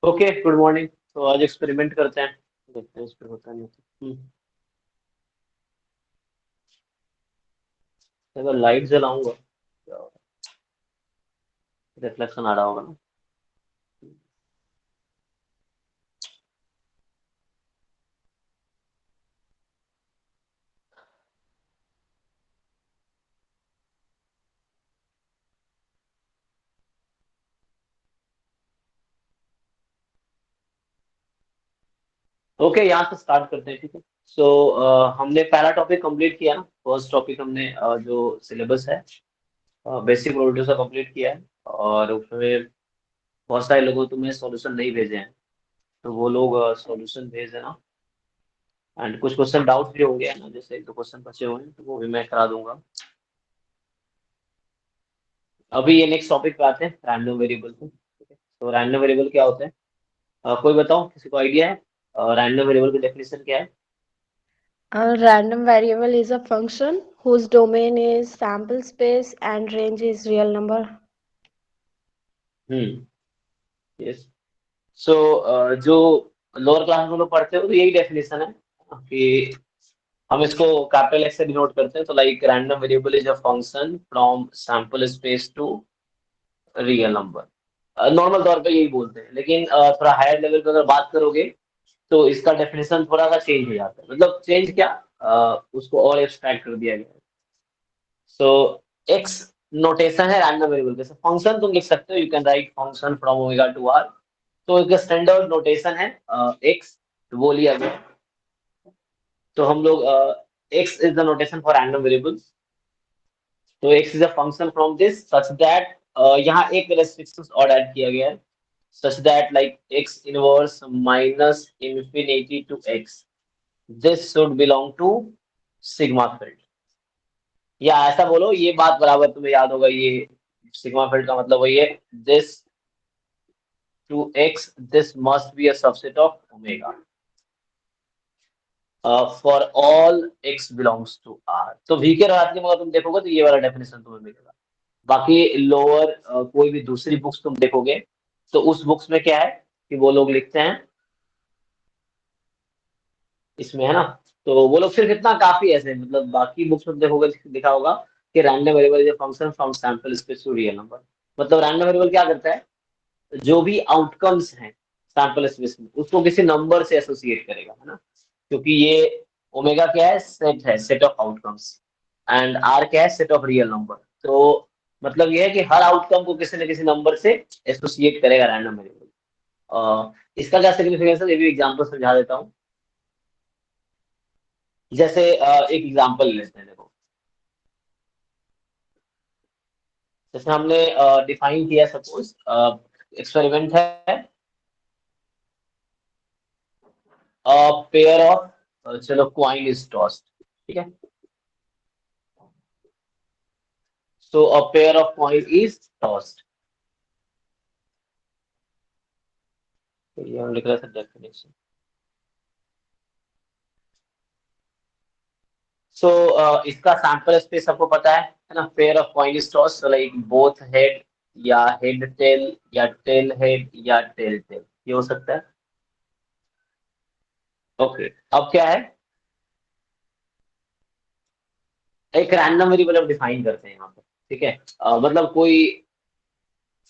Okay, good morning. तो आज experiment करते हैं, देखते हैं इस पर होता नहीं होता। अगर लाइट जलाऊंगा रिफ्लेक्शन आ रहा होगा ना। ओके, यहाँ से स्टार्ट करते हैं, ठीक है। सो हमने पहला टॉपिक कंप्लीट किया ना। फर्स्ट टॉपिक हमने जो सिलेबस है बेसिक प्रोडक्ट का कंप्लीट किया है, और उसमें बहुत सारे लोगों को तुम्हें सॉल्यूशन नहीं भेजे हैं, तो वो लोग सॉल्यूशन भेज देना। एंड कुछ क्वेश्चन डाउट भी होंगे ना, जैसे एक दो क्वेश्चन बचे हुए हैं तो वो भी मैं करा दूंगा। अभी ये नेक्स्ट टॉपिक पे आते हैं, रैंडम वेरिएबल पे। ठीक है, तो रैंडम वेरिएबल क्या होता है? कोई बताओ, किसी को आइडिया है रैंडम वेरिएबल की डेफिनेशन क्या है? A random variable is a function whose domain is sample space and range is real number. Hmm. Yes. So जो लोअर क्लास में लोग पढ़ते हो तो यही डेफिनेशन है कि हम इसको कैपिटल एक्स से डिनोट करते हैं। तो like random variable is a function from sample space to real number. Normal तौर पे यही बोलते हैं, लेकिन थोड़ा हायर लेवल पे अगर बात करोगे तो इसका डेफिनेशन थोड़ा सा चेंज हो जाता है। मतलब चेंज क्या, उसको और एक्सट्रैक्ट कर दिया गया है। सो एक्स नोटेशन है रैंडम वेरिएबल के, फंक्शन तुम लिख सकते हो, you can write function from omega to R. तो एक स्टैंडर्ड नोटेशन है एक्स, तो वो लिया गया। तो हम लोग x is the notation for random variables. तो x is a function from this such that, यहाँ एक रेस्ट्रिक्शन और ऐड किया गया है, such that like x inverse minus infinity to x, this should belong to sigma field. या ऐसा बोलो, ये बात बराबर तुम्हें याद होगा, ये सिग्मा फील्ड का मतलब वही है, this to x this must be a subset of omega for all x belongs to R. तो वी के रात में अगर तुम देखोगे तो ये वाला डेफिनेशन तुम्हें मिलेगा। बाकी लोअर कोई भी दूसरी बुक्स तुम देखोगे तो उस बुक्स में क्या है कि वो लोग लिखते हैं, इसमें है ना, तो वो लोग सिर्फ इतना काफी ऐसे, मतलब बाकी बुक्स में देखोगे लिखा होगा कि random variable is a function from sample space to real number. मतलब रैंडम वेरिएबल क्या करता है, जो भी आउटकम्स हैं सैंपल स्पेस में उसको किसी नंबर से एसोसिएट करेगा, है ना। क्योंकि ये ओमेगा क्या है, set of outcomes, and R क्या है, सेट ऑफ रियल नंबर। तो मतलब ये है कि हर आउटकम को किसी न किसी नंबर से एसोसिएट करेगा रैंडम वेरिएबल। इसका क्या सिग्निफिकेंस है, ये भी एग्जांपल समझा देता हूँ। जैसे एक एग्जांपल लेते हैं, देखो। जैसे हमने डिफाइन किया, सपोज एक्सपेरिमेंट है, पेयर ऑफ, चलो क्वाइन इज टॉस्ड, ठीक है। So a pair of coin is tossed, तो ये हम लिख रहे थे डेफिनेशन। सो इसका सैंपल स्पेस सबको पता है ना। Pair of coin is tossed, like both head, या हेड टेल, या टेल हेड, या टेल टेल, ये हो सकता है। ओके, अब क्या है, एक रैंडम वेरिएबल अब डिफाइन करते हैं यहाँ पर, ठीक है। मतलब कोई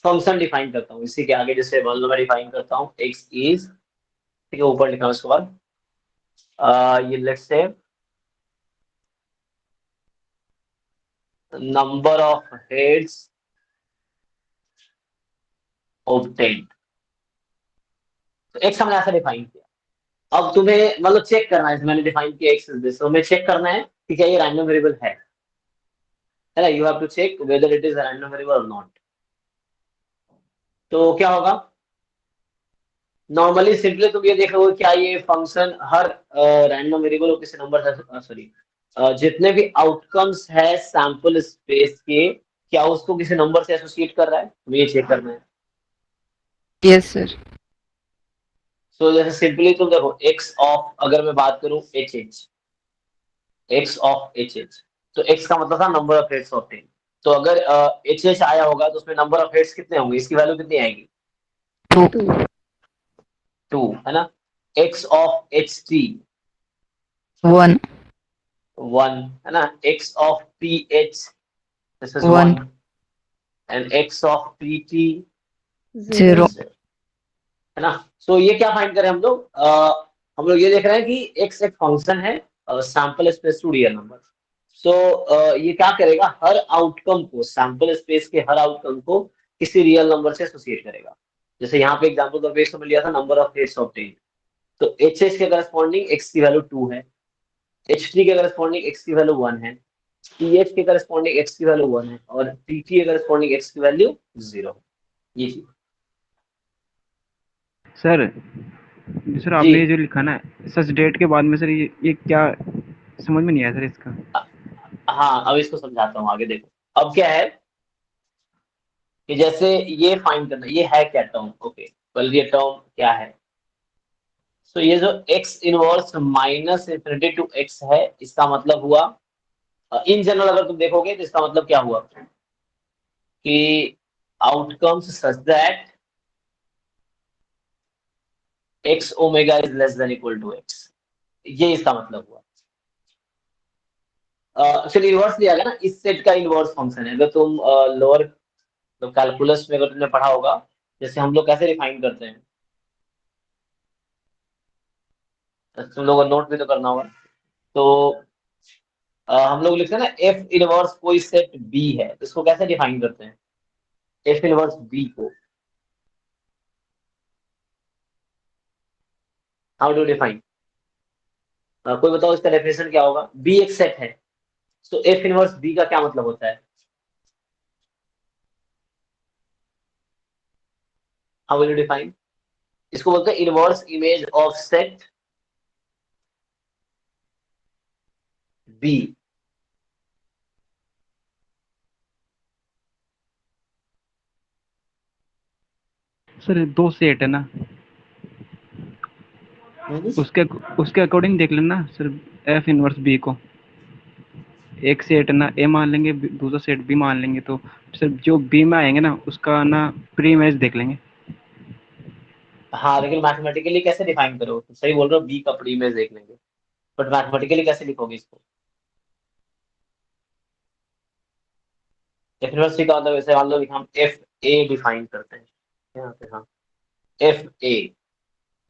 फंक्शन डिफाइन करता हूँ इसी के आगे, जैसे मान लो मैं डिफाइन करता हूँ एक्स इज, ठीक है, ऊपर लिखा है उसके बाद ये let's say number of heads obtained. तो एक्स हमने ऐसा डिफाइन किया। अब तुम्हें मतलब चेक करना है, मैंने डिफाइन किया एक्स इज दिस, तो हमें चेक करना है कि क्या ये रैंडम वेरिएबल है ना। You have to check whether it is random variable और नॉट। तो क्या होगा, नॉर्मली सिंपली तुम ये देख रहे क्या ये फंक्शन हर रैंडम वेरिएबल को किसी नंबर से, सॉरी, जितने भी आउटकम्स है सैंपल स्पेस के, क्या उसको किसी नंबर से एसोसिएट कर रहा है, तुम्हें ये चेक करना है। Yes sir. सो जैसे सिंपली तुम देखो एक्स ऑफ, अगर मैं बात करूं H H, x of H H, तो एक्स का मतलब था number of heads of ten. तो अगर एच एच आया होगा तो उसमें नंबर ऑफ हेड्स कितने होंगे, इसकी वैल्यू कितनी आएगी? टू। Two. 2 है ना, x ऑफ एच टी 1, 1 है ना, x of P H this is 1 1, and x of P T 0. है ना। सो ये क्या फाइंड करें हम लोग, हम लोग ये देख रहे हैं कि x एक फंक्शन है sample space to real number. So ये क्या करेगा, हर आउटकम को, सैंपल स्पेस के हर आउटकम को किसी रियल नंबर से एसोसिएट करेगा। जैसे यहाँ पे एग्जांपल का बेस में लिया था नंबर ऑफ हेड्स ऑब्टेन्ड, तो एच एच के करस्पॉन्डिंग एक्स की वैल्यू 2 है, एच टी के करस्पॉन्डिंग एक्स की वैल्यू 1 है, पी एच के करस्पॉन्डिंग एक्स की वैल्यू 1 है और पी टी के करस्पॉन्डिंग एक्स की वैल्यू 0 है। ये चीज सर सर जी। आपने ये जो लिखा ना सच डेट के बाद में सर ये क्या समझ में नहीं आया सर इसका। हाँ अब इसको समझाता हूँ आगे, देखो अब क्या है कि जैसे ये फाइंड करना, ये है क्या टर्म, ओके वेल ये टर्म क्या है। सो ये जो x inverse minus infinity to x है, इसका मतलब हुआ इन जनरल अगर तुम देखोगे तो इसका मतलब क्या हुआ कि outcomes such that x omega is less than equal to x, ये इसका मतलब हुआ। चलिए इनवर्स लिया गया ना, इस सेट का इनवर्स फंक्शन है। अगर तुम लोअर तो कैलकुलस में अगर तुमने पढ़ा होगा, जैसे हम लोग कैसे डिफाइन करते हैं, तो तुम लोग नोट भी तो करना होगा। तो हम लोग लिखते हैं ना एफ इनवर्स कोई सेट बी है, तो इसको कैसे डिफाइन करते हैं, एफ इनवर्स बी को हाउ डू डिफाइन, कोई बताओ इसका डेफिनेशन क्या होगा। बी एक सेट है, तो एफ इनवर्स बी का क्या मतलब होता है, हाउ विल यू डिफाइन। इसको बोलते हैं inverse image of set B. Sir दो सेट है ना, उसके उसके अकॉर्डिंग देख लेना सर, एफ इनवर्स बी को एक सेट है ना ए मान लेंगे, दूसरा सेट बी मान लेंगे, तो सर जो बी में आएंगे ना उसका ना प्री इमेज देख लेंगे। हाँ लेकिन मैथमेटिकली कैसे डिफाइन करो, तो सही बोल रहे हो, बी का प्री इमेज देख लेंगे, बट मैथमेटिकली कैसे लिखोगे इसको, एफ इनवर्स सी का मतलब वैसे मान लो कि हम एफ ए डिफाइन करते हैं यहाँ पे, हाँ F A.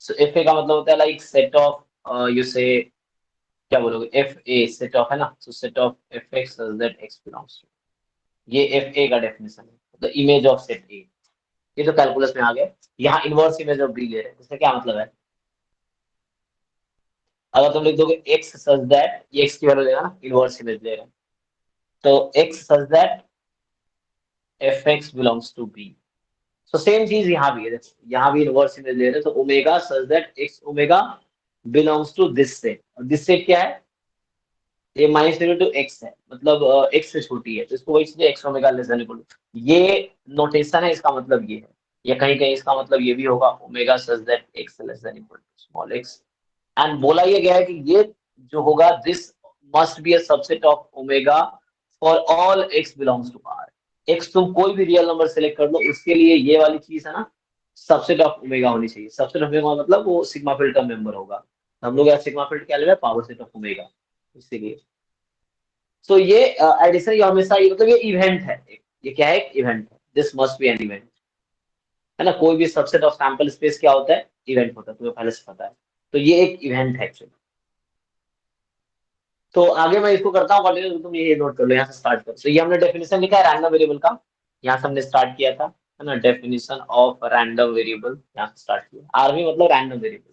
So F A का मतलब होता है लाइक सेट ऑफ, यू से क्या बोलोगे, एफ ए सेट ऑफ है ना, so set of F X that X belongs to, ये एफ ए का डेफिनेशन है, the image of set A. ये तो कैलकुलस में आ गया। यहाँ इनवर्स इमेज ऑफ बी ले रहे हैं, इसका क्या मतलब है, अगर तुम लिख दोगे एक्स सच दैट, ये एक्स की वैल्यू लेगा ना, इनवर्स इमेज ले रहे हैं, तो X such that F X belongs to B. So same चीज यहाँ भी है, यहाँ भी इनवर्स इमेज ले रहे हैं, तो omega such that X omega belongs to this set, और दिस सेट क्या है, ये माइनस टू एक्स है, मतलब एक्स से छोटी है, तो इसको वही चीज X omega less than equal to, ये नोटेशन है, इसका मतलब ये है, या कहीं कहीं इसका मतलब ये भी होगा omega such that x less than equal to small X. And बोला ये गया है कि ये जो होगा this must be a subset of omega for all x belongs to R. X तुम कोई भी रियल नंबर सेलेक्ट कर लो, उसके लिए ये वाली चीज है ना, सबसेट ऑफ ओमेगा होनी चाहिए। सबसेट ऑफ ओमेगा मतलब वो सिग्मा फिल्ड का मेंबर होगा, हम लोग यार सिग्मा फिल्ड क्या ले रहे हैं, पावर सेट ऑफ ओमेगा, इसीलिए। तो ये एडिशन ये हमेशा ये मतलब ये इवेंट है, ये क्या है, एक इवेंट है, this must be an event, है ना। कोई भी सबसेट ऑफ सैंपल स्पेस क्या होता है, इवेंट होता है, तुम्हें पहले से पता है, तो ये एक इवेंट है एक्चुअली। तो आगे मैं इसको करता हूँ कंटिन्यू, तुम ये नोट कर लो, यहाँ से स्टार्ट करो। तो ये हमने डेफिनेशन लिखा है रैंडम वेरिएबल का, यहाँ से हमने स्टार्ट किया था, है ना, डेफिनेशन ऑफ रैंडम वेरिएबल यहाँ से स्टार्ट किया, आरवी मतलब रैंडम वेरिएबल,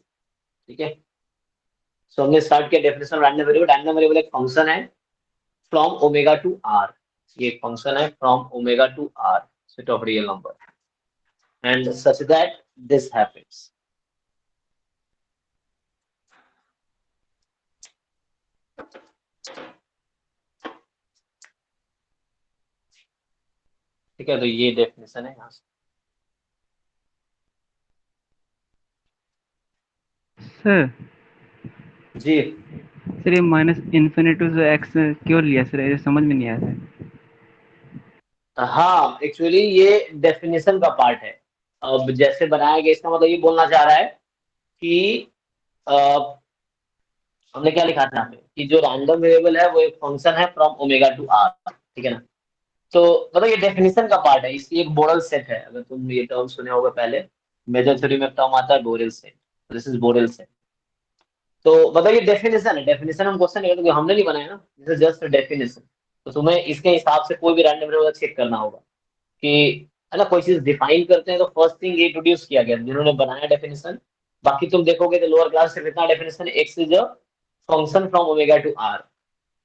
ठीक है। सो हमने स्टार्ट किया definition random variable. Random variable एक फंक्शन है फ्रॉम ओमेगा टू आर, ये एक फंक्शन है from omega to R set of real number and such that this happens. ठीक है, तो ये डेफिनेशन है यहाँ से। सर जी सर ये माइनस इन्फिनिटी से एक्स क्यों लिया सर, ये समझ में नहीं आया सर। हाँ एक्चुअली ये डेफिनेशन का पार्ट है, अब जैसे बनाया गया इसका मतलब ये बोलना चाह रहा है कि हमने क्या लिखा था यहाँ पे कि जो रैंडम वेरिएबल है वो एक फंक्शन है फ्रॉम ओमेगा टू आर, ठीक है ना। तो मतलब ये डेफिनेशन का पार्ट है, इसकी एक बोरल सेट है। अगर तुम ये टर्म सुने होगा पहले, मेजर थ्योरी में टर्म आता है बोरल set, this is Borel set. तो मतलब ये डेफिनेशन है, डेफिनेशन हम क्वेश्चन नहीं करते, हमने नहीं बनाया ना, दिस इज जस्ट डेफिनेशन। तो तुम्हें इसके हिसाब से कोई भी रैंडम वेरिएबल चेक करना होगा कि है ना, कोई चीज डिफाइन करते हैं तो फर्स्ट थिंग ये इंट्रोड्यूस किया गया जिन्होंने बनाया डेफिनेशन। बाकी तुम देखोगे तो लोअर क्लास से कितना definition, X is a function from omega to R.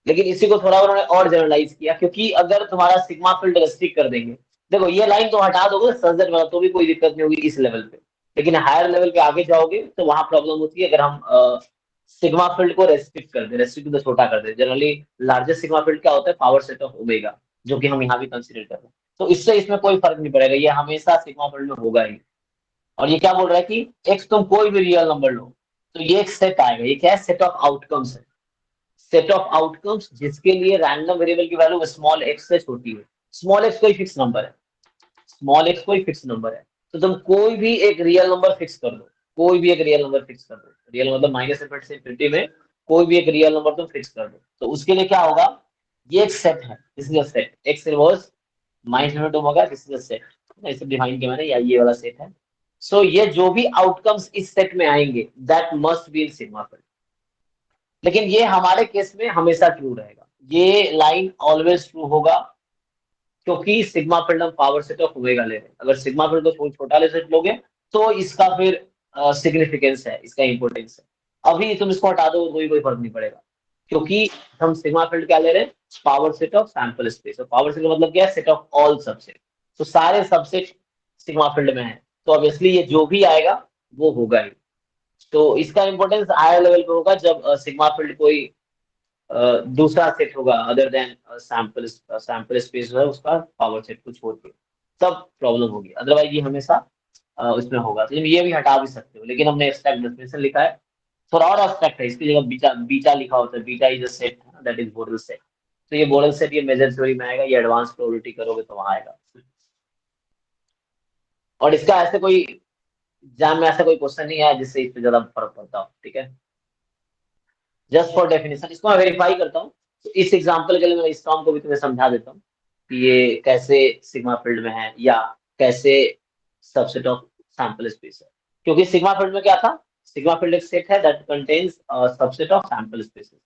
लेकिन इसी को थोड़ा उन्होंने और जनरलाइज किया, क्योंकि अगर तुम्हारा सिग्मा फील्ड रेस्ट्रिक्ट कर देंगे, देखो ये लाइन तो हटा दोगे सब्जेक्ट वाला तो भी कोई दिक्कत नहीं होगी इस लेवल पे, लेकिन हायर लेवल पे आगे जाओगे तो वहां प्रॉब्लम होती है अगर हम सिग्मा फील्ड को रेस्ट्रिक्ट कर दे, रेस्ट्रिक्ट तो छोटा कर दे। जनरली लार्जेस्ट सिग्मा फील्ड क्या होता है, पावर सेट ऑफ ओमेगा, जो कि हम यहाँ भी कंसिडर कर रहे हैं। तो इससे इसमें कोई फर्क नहीं पड़ेगा, ये हमेशा सिग्मा फील्ड में होगा ही। और ये क्या बोल रहा है कि एक्स तुम कोई भी रियल नंबर लो तो ये एक सेट आएगा, ये क्या है, सेट ऑफ आउटकम्स है, सेट ऑफ आउटकम्स जिसके लिए रैंडम वेरिएबल की वैल्यू स्मॉल एक्स से छोटी है। स्मॉल एक्स कोई फिक्स नंबर है, स्मॉल एक्स कोई फिक्स नंबर है, तो तुम कोई भी एक रियल नंबर फिक्स कर दो, कोई भी एक रियल नंबर फिक्स कर दो, रियल मतलब माइनस इनफिनिटी से इनफिनिटी में कोई भी एक रियल नंबर तुम फिक्स कर दो, तो उसके लिए क्या होगा, ये एक सेट है, this is a set, x inverse minus infinity होगा, दिस इज अ सेट, ऐसे डिफाइन किया मैंने, या ये वाला सेट है। सो ये जो भी आउटकम्स इस सेट में आएंगे that must be in sigma field. लेकिन ये हमारे केस में हमेशा ट्रू रहेगा, ये लाइन ऑलवेज ट्रू होगा, क्योंकि सिग्मा फील्ड हम पावर सेट ऑफ ओमेगा ले रहे हैं। अगर सिग्मा फील्ड को छोटा ले सेट लोगे तो इसका फिर सिग्निफिकेंस है, इसका इंपोर्टेंस है। अभी तुम इसको हटा दो कोई कोई फर्क नहीं पड़ेगा, क्योंकि हम सिग्मा फील्ड क्या ले रहे हैं, power set of sample space. और पावर सेट का मतलब क्या है, सेट ऑफ ऑल सबसेट, तो सारे सबसेट सिग्मा फील्ड में है, तो ऑब्वियसली ये जो भी आएगा वो होगा ही। तो इसका इंपोर्टेंस हायर लेवल पे होगा जब सिग्मा फील्ड कोई दूसरा सेट होगा other than sample, sample space जो है उसका पावर सेट कुछ और के, तब प्रॉब्लम होगी। अदरवाइज ये हमेशा उसमें होगा। तो ये भी हटा भी सकते हो, लेकिन हमने एक्सट्रैक्ट डेफिनेशन लिखा है, थोड़ा और एब्स्ट्रैक्ट है, इसकी जगह बीटा बीटा लिखा होता है, beta is a set that is Borel set. तो ये बोरल सेट ये मेजर थ्योरी में आएगा, ये एडवांस प्रोबेबिलिटी करोगे तो वहां आएगा। और इसका ऐसे कोई एग्जाम में ऐसा कोई क्वेश्चन नहीं आया जिससे इस पे ज्यादा फर्क पड़ता हो, ठीक है, जस्ट फॉर डेफिनेशन। इसको मैं वेरीफाई करता हूँ, तो इस एग्जांपल के लिए मैं इस टर्म को भी तुम्हें समझा देता हूँ कि ये कैसे सिग्मा फील्ड में है या कैसे सबसेट ऑफ सैंपल स्पेस है। क्योंकि सिग्मा फील्ड में क्या था, सिग्मा फील्ड एक सेट है that contains subset of sample spaces.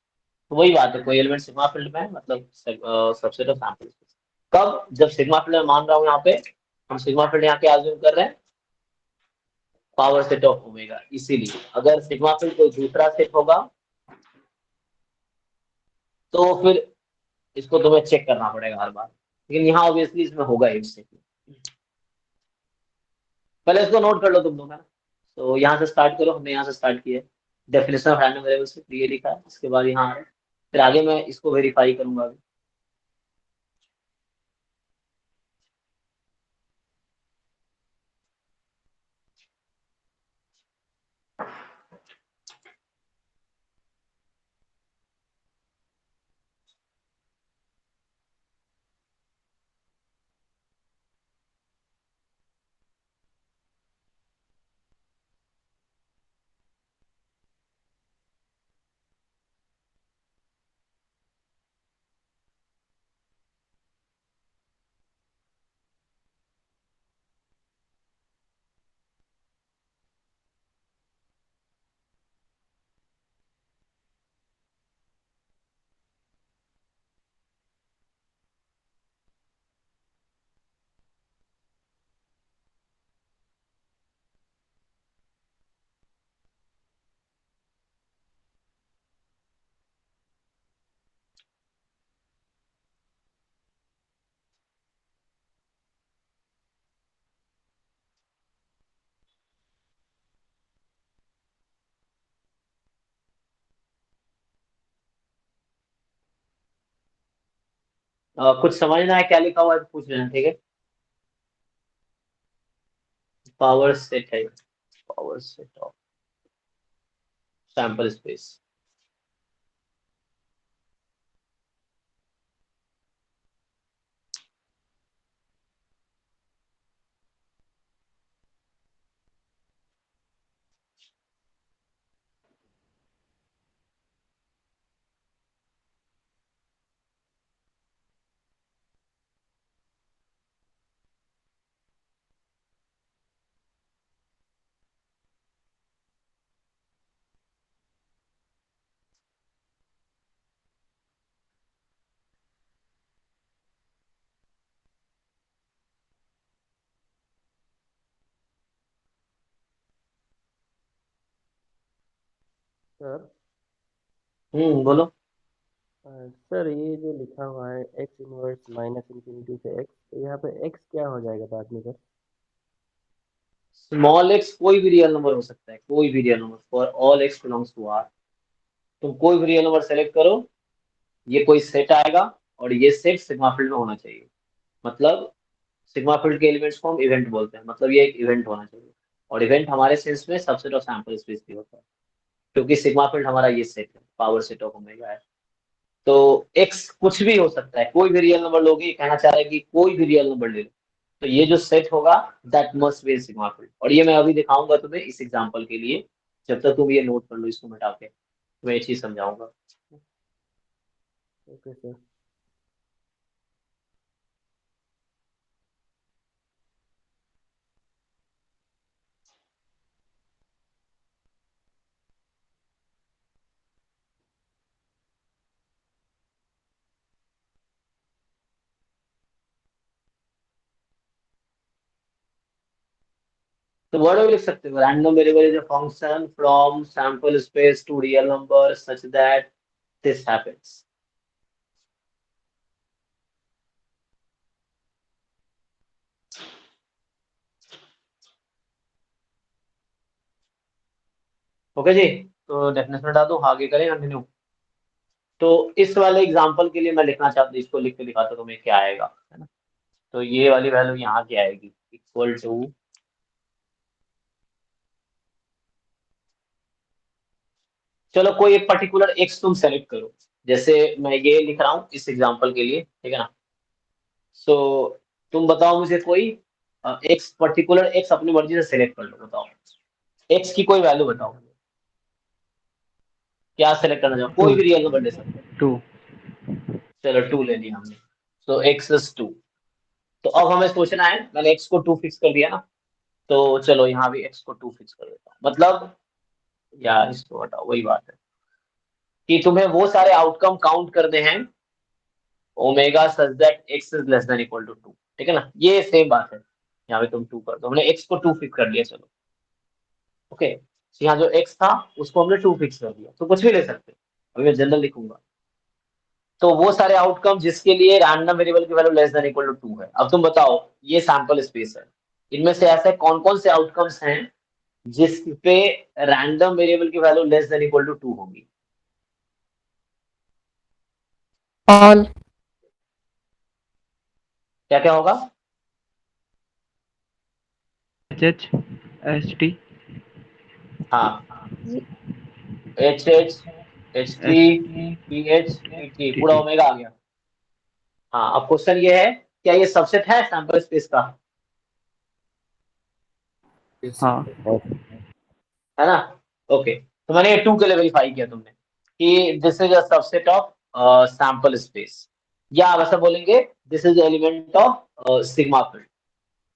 तो वही बात है, कोई एलिमेंट सिग्मा फील्ड में है मतलब सबसेट ऑफ सैंपल स्पेस। कब, जब सिग्मा फील्ड में मान रहा हूँ यहाँ पे, हम सिग्मा फील्ड यहाँ पे एज्यूम कर रहे हैं पावर सेट ऑफ ओमेगा, इसीलिए अगर सिग्मा फील्ड कोई दूसरा सेट होगा तो फिर इसको तुम्हें चेक करना पड़ेगा हर बार, लेकिन यहाँ ऑब्वियसली इसमें होगा ही मिस्टेक। पहले इसको नोट कर लो तुम लोग, है ना। तो यहाँ से स्टार्ट करो, हमने यहाँ से स्टार्ट किया है, डेफिनेशन ऑफ रैंडम वेरिएबल से ये लिखा है, इसके बाद यहाँ आ रहा है, फिर आगे मैं इसको वेरीफाई करूंगा अभी। कुछ समझना है क्या लिखा हुआ है तो पूछ लेना, ठीक है। पावर सेट है, power set of sample space. Sir बोलो। सर ये जो लिखा हुआ है एक्स इनवर्स माइनस इन्फिनिटी से एक्स, तो यहाँ पे एक्स क्या हो जाएगा बाद में सर? स्मॉल एक्स कोई भी रियल नंबर हो सकता है, कोई भी real number, for all x belongs to R. तुम कोई भी रियल नंबर सेलेक्ट करो, ये कोई सेट आएगा, और ये सेट सिग्मा फील्ड में होना चाहिए। मतलब सिग्मा फील्ड के एलिमेंट्स को हम इवेंट बोलते हैं, मतलब ये एक इवेंट होना चाहिए। और इवेंट हमारे सेंस में सबसेट ऑफ सैंपल स्पेस भी होता है, क्योंकि सिग्मा फील्ड हमारा ये सेट है, पावर सेट ऑफ ओमेगा है। तो एक्स कुछ भी हो सकता है, कोई भी रियल नंबर लोगे, कहना चाह रहा है कि कोई भी रियल नंबर ले लो, तो ये जो सेट होगा that must be sigma field. और ये मैं अभी दिखाऊंगा तुम्हें इस एग्जांपल के लिए। जब तक तुम ये नोट कर लो इसको मिटा के, मैं ये चीज समझाऊंगा। Okay sir. तो वर्ड में लिख सकते हो, random variable is a function from sample space to real number such that this happens. Okay जी, तो डेफिनेशन हटा दो, आगे करें कंटिन्यू। तो इस वाले एग्जांपल के लिए मैं लिखना चाहता हूँ, इसको लिख के दिखाता हूँ तुम्हें क्या आएगा, है ना। तो ये वाली वैल्यू यहाँ की आएगी, इक्वल टू, चलो कोई एक पर्टिकुलर एक्स तुम सेलेक्ट करो। जैसे मैं ये लिख रहा हूँ इस एग्जांपल के लिए, ठीक है ना। सो तुम बताओ मुझे कोई एक्स, पर्टिकुलर एक्स अपनी मर्जी से सेलेक्ट कर लो, बताओ एक्स की कोई वैल्यू बताओ, क्या सेलेक्ट करना चाहो, टू कोई भी रियल नंबर ले सकते हो। टू चलो 2 ले लिया हमने, तो एक्स इज 2। तो अब हमें सोचना है, मैंने एक्स को 2 फिक्स कर दिया ना, तो चलो यहाँ भी एक्स को 2 फिक्स कर देता हूँ। मतलब यार इसको हटाओ, वही बात है कि तुम्हें वो सारे आउटकम काउंट करने हैं omega such that x is less than equal to 2, ठीक है ना। ये सेम बात है, यहाँ पे तुम 2 कर दो, हमने एक्स को 2 फिक्स कर दिया, चलो ओके। तो यहाँ जो एक्स था उसको हमने 2 फिक्स कर दिया, तो कुछ भी ले सकते हैं, अभी मैं जनरल लिखूंगा। तो वो सारे आउटकम जिसके लिए रैंडम वेरिएबल की value less than equal to 2 है। अब तुम बताओ, ये सैंपल स्पेस है, इनमें से ऐसे कौन कौन से आउटकम्स हैं जिस पे रैंडम वेरिएबल की value less than equal to 2 होगी। all, क्या क्या होगा? एच एस टी हाँ, Ye- H H, H T, S P H, P T, T पूरा टी। ओमेगा आ गया। हाँ, अब क्वेश्चन ये है, क्या ये सबसेट है सैंपल स्पेस का, हाँ है ना। ओके, तो मैंने ये 2 के लिए वेरीफाई किया तुमने कि this is a subset of sample space, या वैसा बोलेंगे this is element of sigma field.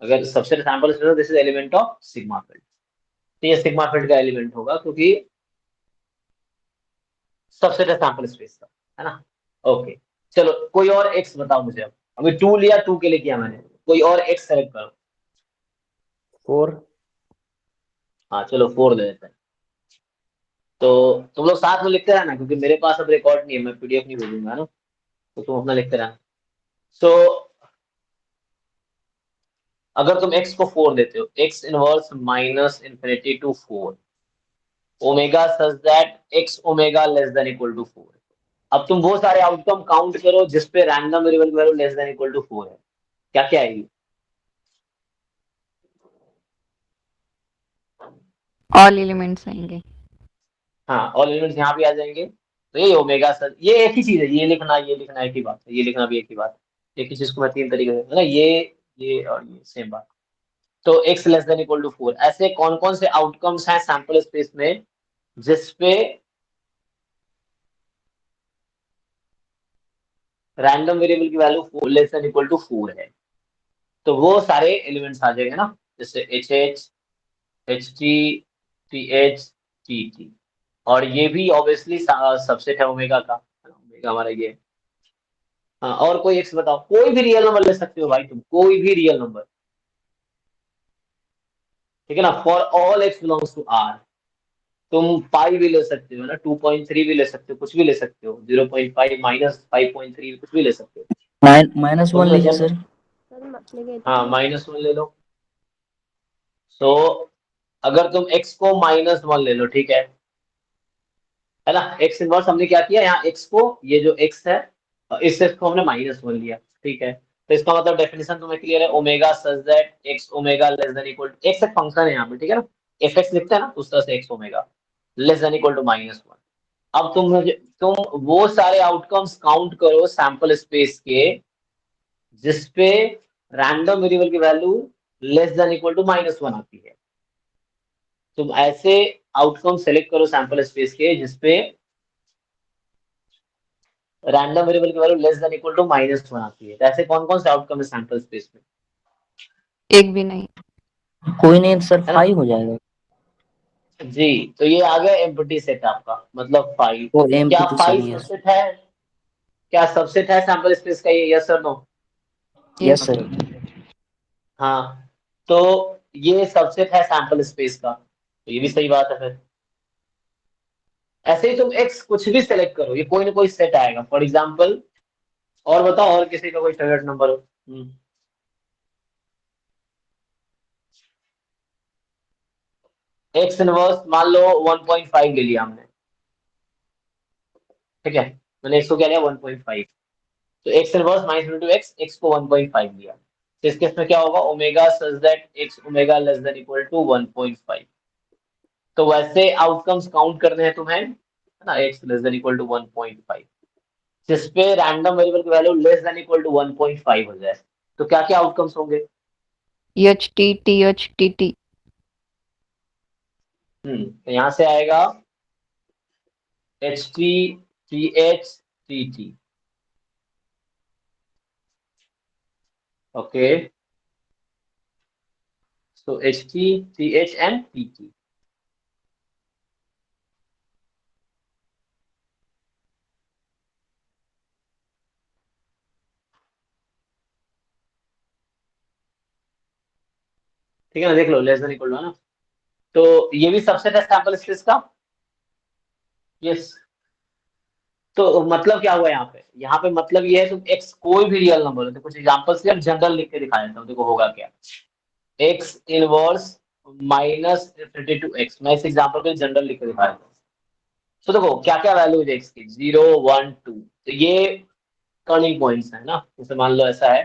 अगर subset sample space, this is element of sigma field, तो ये सिग्मा फील्ड का एलिमेंट होगा, क्योंकि सबसेट है सैंपल स्पेस का, है ना। ओके, चलो कोई और एक्स बताओ मुझे। अब अभी 2 लिया, 2 के लिए किया मैंने, कोई और एक्स सेलेक्ट करो। 4। हाँ चलो 4 दे देते हैं। तो तुम लोग साथ में लिखते रहना, क्योंकि मेरे पास अब रिकॉर्ड नहीं है, मैं पीडीएफ नहीं भेजूंगा, है ना। तो तुम अपना लिखते रहना। सो अगर तुम x को 4 देते हो, x inverse minus infinity to 4 omega such that x omega less than equal to 4। अब तुम वो सारे आउटकम काउंट करो जिसपे रैंडम वेरिएबल की value less than equal to 4 है, क्या क्या आएगी? all elements आएंगे। हाँ, ऑल एलिमेंट्स यहाँ भी आ जाएंगे। तो ये ओमेगा सच, ये एक ही चीज है, ये लिखना एक ही बात है, ये लिखना भी एक ही बात है। एक ही चीज को मैं 3 तरीके से, है ना, ये और ये सेम बात। तो x less than equal to 4, ऐसे कौन कौन से आउटकम्स हैं सैंपल स्पेस में जिसपे रैंडम वेरिएबल की value less than equal to 4 है। तो वो सारे एलिमेंट्स आ जाएंगे ना, जैसे H H, H T, P H, T T. और ये भी ऑब्वियसली सबसेट है ओमेगा का, ओमेगा हमारा ये। हाँ, और कोई एक्स बताओ, कोई भी रियल नंबर ले सकते हो भाई तुम, कोई भी रियल नंबर, ठीक है ना, for all x belongs to R. तुम पाई भी ले सकते हो ना, 2.3 भी ले सकते हो, कुछ भी ले सकते हो, 0.5 -5.3 कुछ भी ले सकते हो। -1 तुम लीजिए जब सर। हाँ -1 ले लो। तो अगर तुम x को -1 ले लो, ठीक है ना, x इनवर्स हमने क्या किया यहाँ, x को, ये जो x है इस x को हमने -1 लिया, ठीक है। तो इसका मतलब डेफिनेशन तुम्हें क्लियर है, omega such that x omega less than equal to, x एक फंक्शन है यहाँ पे, ठीक है ना, fx लिखते हैं ना उस तरह से x omega less than equal to -1। अब तुम वो सारे आउटकम्स काउंट करो सैंपल स्पेस के जिसपे रैंडम वेरिएबल की value less than equal to -1 आती है। तुम ऐसे आउटकम सेलेक्ट करो सैंपल स्पेस के जिसपे रैंडम वेरिएबल की value less than equal to -1 आती है। तो ऐसे कौन कौन से आउटकम है सैंपल स्पेस में? एक भी नहीं। कोई नहीं सर, है ना 5 हो जाएगा। जी। तो ये आ गया एम्प्टी सेट आपका, मतलब 5। वो क्या एम्प्टी सर, 5 यस। सबसेट है? क्या सबसेट है सैंपल स्पेस का, ये यस और नो? Yes yes. सर। हाँ, तो ये सबसेट है सैंपल स्पेस का, तो ये भी सही बात है फिर। ऐसे ही तुम एक्स कुछ भी सेलेक्ट करो, ये कोई ना कोई सेट आएगा। फॉर एग्जाम्पल, और बताओ, और किसी का कोई फेवरेट नंबर हो? एक्स इनवर्स मान लो 1.5 ले लिया हमने, ठीक है, मैंने एक्स को क्या लिया 1.5। तो एक्स इनवर्स -x, एक्स को 1.5 लिया, तो इस केस में क्या होगा, omega such that X omega less than equal to 1.5। तो वैसे आउटकम्स काउंट करने हैं तुम्हें, है ना, X less than equal to 1.5 जिसपे रैंडम वेरिएबल की value less than equal to 1.5 हो जाए। तो क्या क्या आउटकम्स होंगे? EHT THTT। तो यहां से आएगा HT TH TT। Okay, so HT TH and TT। ठीक है ना, देख लो, लेस देन इक्वल टू, है ना। तो ये भी सबसेट है सैंपल स्पेस का। यस। तो मतलब क्या हुआ यहाँ पे मतलब ये है, तुम एक्स कोई भी रियल नंबर हो, तो कुछ एग्जांपल से जनरल लिख के दिखा देता हूँ, देखो होगा क्या। एक्स इनवर्स -32x, मैं इस एग्जांपल को जनरल लिख के दिखा देता हूँ। तो देखो क्या क्या वैल्यू है एक्स की, 0 1 2, तो ये टर्निंग पॉइंट्स है ना। जैसे मान लो ऐसा है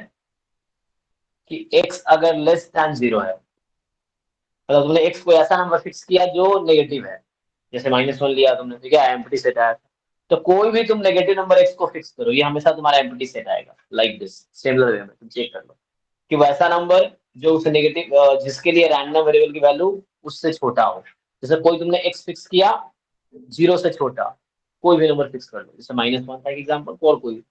कि x अगर लेस देन 0 है, मतलब तुमने x को ऐसा नंबर फिक्स किया जो नेगेटिव है, जैसे -1 लिया तुमने, ठीक है, एम्प्टी सेट आया। तो कोई भी तुम नेगेटिव नंबर x को फिक्स करो, ये हमेशा तुम्हारा एम्प्टी सेट आएगा, लाइक दिस। सिमिलर वे में तुम चेक कर लो कि वैसा नंबर जो उस नेगेटिव, जिसके लिए रैंडम वेरिएबल की वैल्यू उससे छोटा हो। जैसे कोई तुमने x फिक्स किया 0 से छोटा, कोई भी नंबर फिक्स कर लो, जैसे -1 था एग्जाम्पल, और कोई।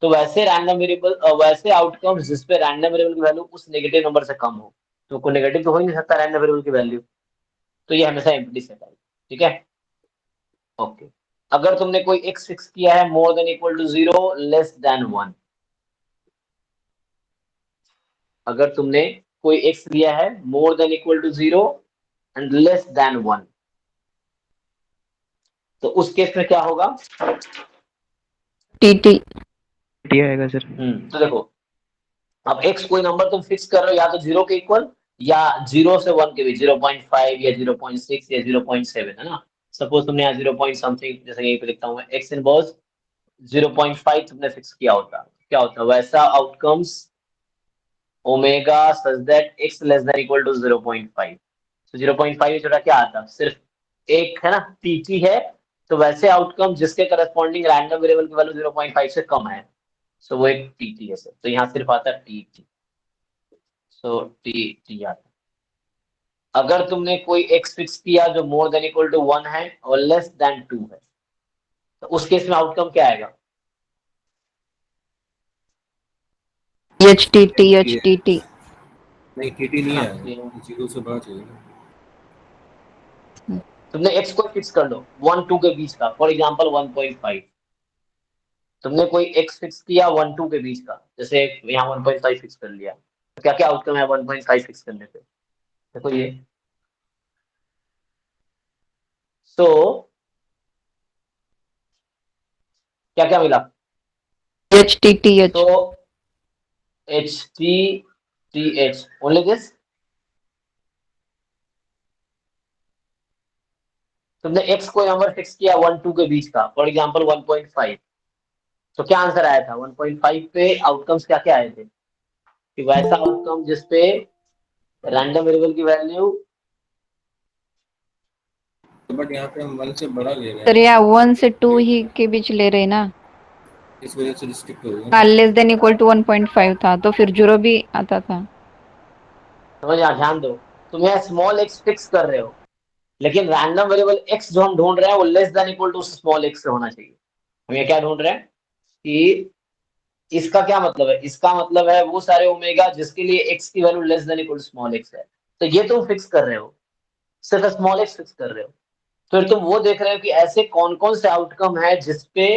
तो वैसे रैंडम वेरिएबल, वैसे आउटकम्स जिसपे रैंडम वेरिएबल की वैल्यू उस नेगेटिव नंबर से कम हो, तो कोई नेगेटिव तो हो ही नहीं सकता रैंडम वेरिएबल की वैल्यू, तो ये हमेशा एम्प्टी सेट आएगी, ठीक है। ओके, अगर तुमने कोई x फिक्स किया है more than equal to 0 less than 1, अगर तुमने कोई x लिया है more than equal to 0 and less than 1, तो उस केस में क्या होगा? TT। टी आएगा सर। तो देखो, अब x कोई नंबर तुम फिक्स कर रहे हो या तो 0 के इक्वल या 0 से 1 के बीच, 0.5 या 0.6 या 0.7, है ना। सपोज तुमने यहाँ 0 पॉइंट समथिंग, जैसे यहीं पे लिखता हूँ मैं, x इनवर्स 0.5 तुमने फिक्स किया होता, क्या होता वैसा outcomes, omega such that x less than equal to 0.5। तो 0.5 छोटा क्या आता, सिर्फ एक है ना, टीटी है। तो वैसे आउटकम जिसके करस्पॉन्डिंग रैंडम वेरिएबल की वैल्यू 0.5 से कम है, सो वो एक टीटी है सर। तो यहाँ सिर्फ आता है टीटी, सो टी आता है। अगर तुमने कोई x फिक्स किया जो मोर देन इक्वल टू 1 है और लेस देन 2 है, तो उस केस में आउटकम क्या आएगा? EHT THTT। नहीं टीटी है नहीं ना, आएगा, जीरो से बाद चाहिए। तुमने x को फिक्स कर लो 1 2 के बीच का, फॉर एग्जांपल 1.5। तुमने कोई x फिक्स किया 1 2 के बीच का, जैसे यहाँ 1.5 फिक्स कर लिया, तो क्या क्या आउटकम है 1.5 फिक्स करने पे? देखो ये सो क्या क्या मिला? H T T H So HTTH, only this? तुमने x कोई नंबर फिक्स किया 1 2 के बीच का, फॉर एग्जांपल 1.5, तो क्या आंसर आया था? 1.5 पे आउटकम्स क्या क्या आए थे? कि वैसा आउटकम जिसपे रैंडम वेरिएबल की वैल्यू, बट यहाँ पे हम 1 से बड़ा ले रहे सर, हैं या ना, 1 से 2 ही के बीच ले रहे ना। इस वजह से रिस्ट्रिक्ट हो गया हाँ, ना। लेस देन इक्वल टू 1.5 था तो फिर 0 भी आता था। समझ आ, ध्यान दो, तुम यहाँ स्मॉल x फिक्स कर रहे हो, लेकिन रैंडम वेरिएबल x जो हम ढूंढ रहे हैं वो less than equal to small x से होना चाहिए। हम ये क्या ढूंढ रहे हैं कि इसका क्या मतलब है? इसका मतलब है वो सारे ओमेगा जिसके लिए x की value less than equal to small x है। तो ये तुम फिक्स कर रहे हो, सिर्फ स्मॉल x फिक्स कर रहे हो। फिर तुम वो देख रहे हो कि ऐसे कौन कौन से आउटकम है जिसपे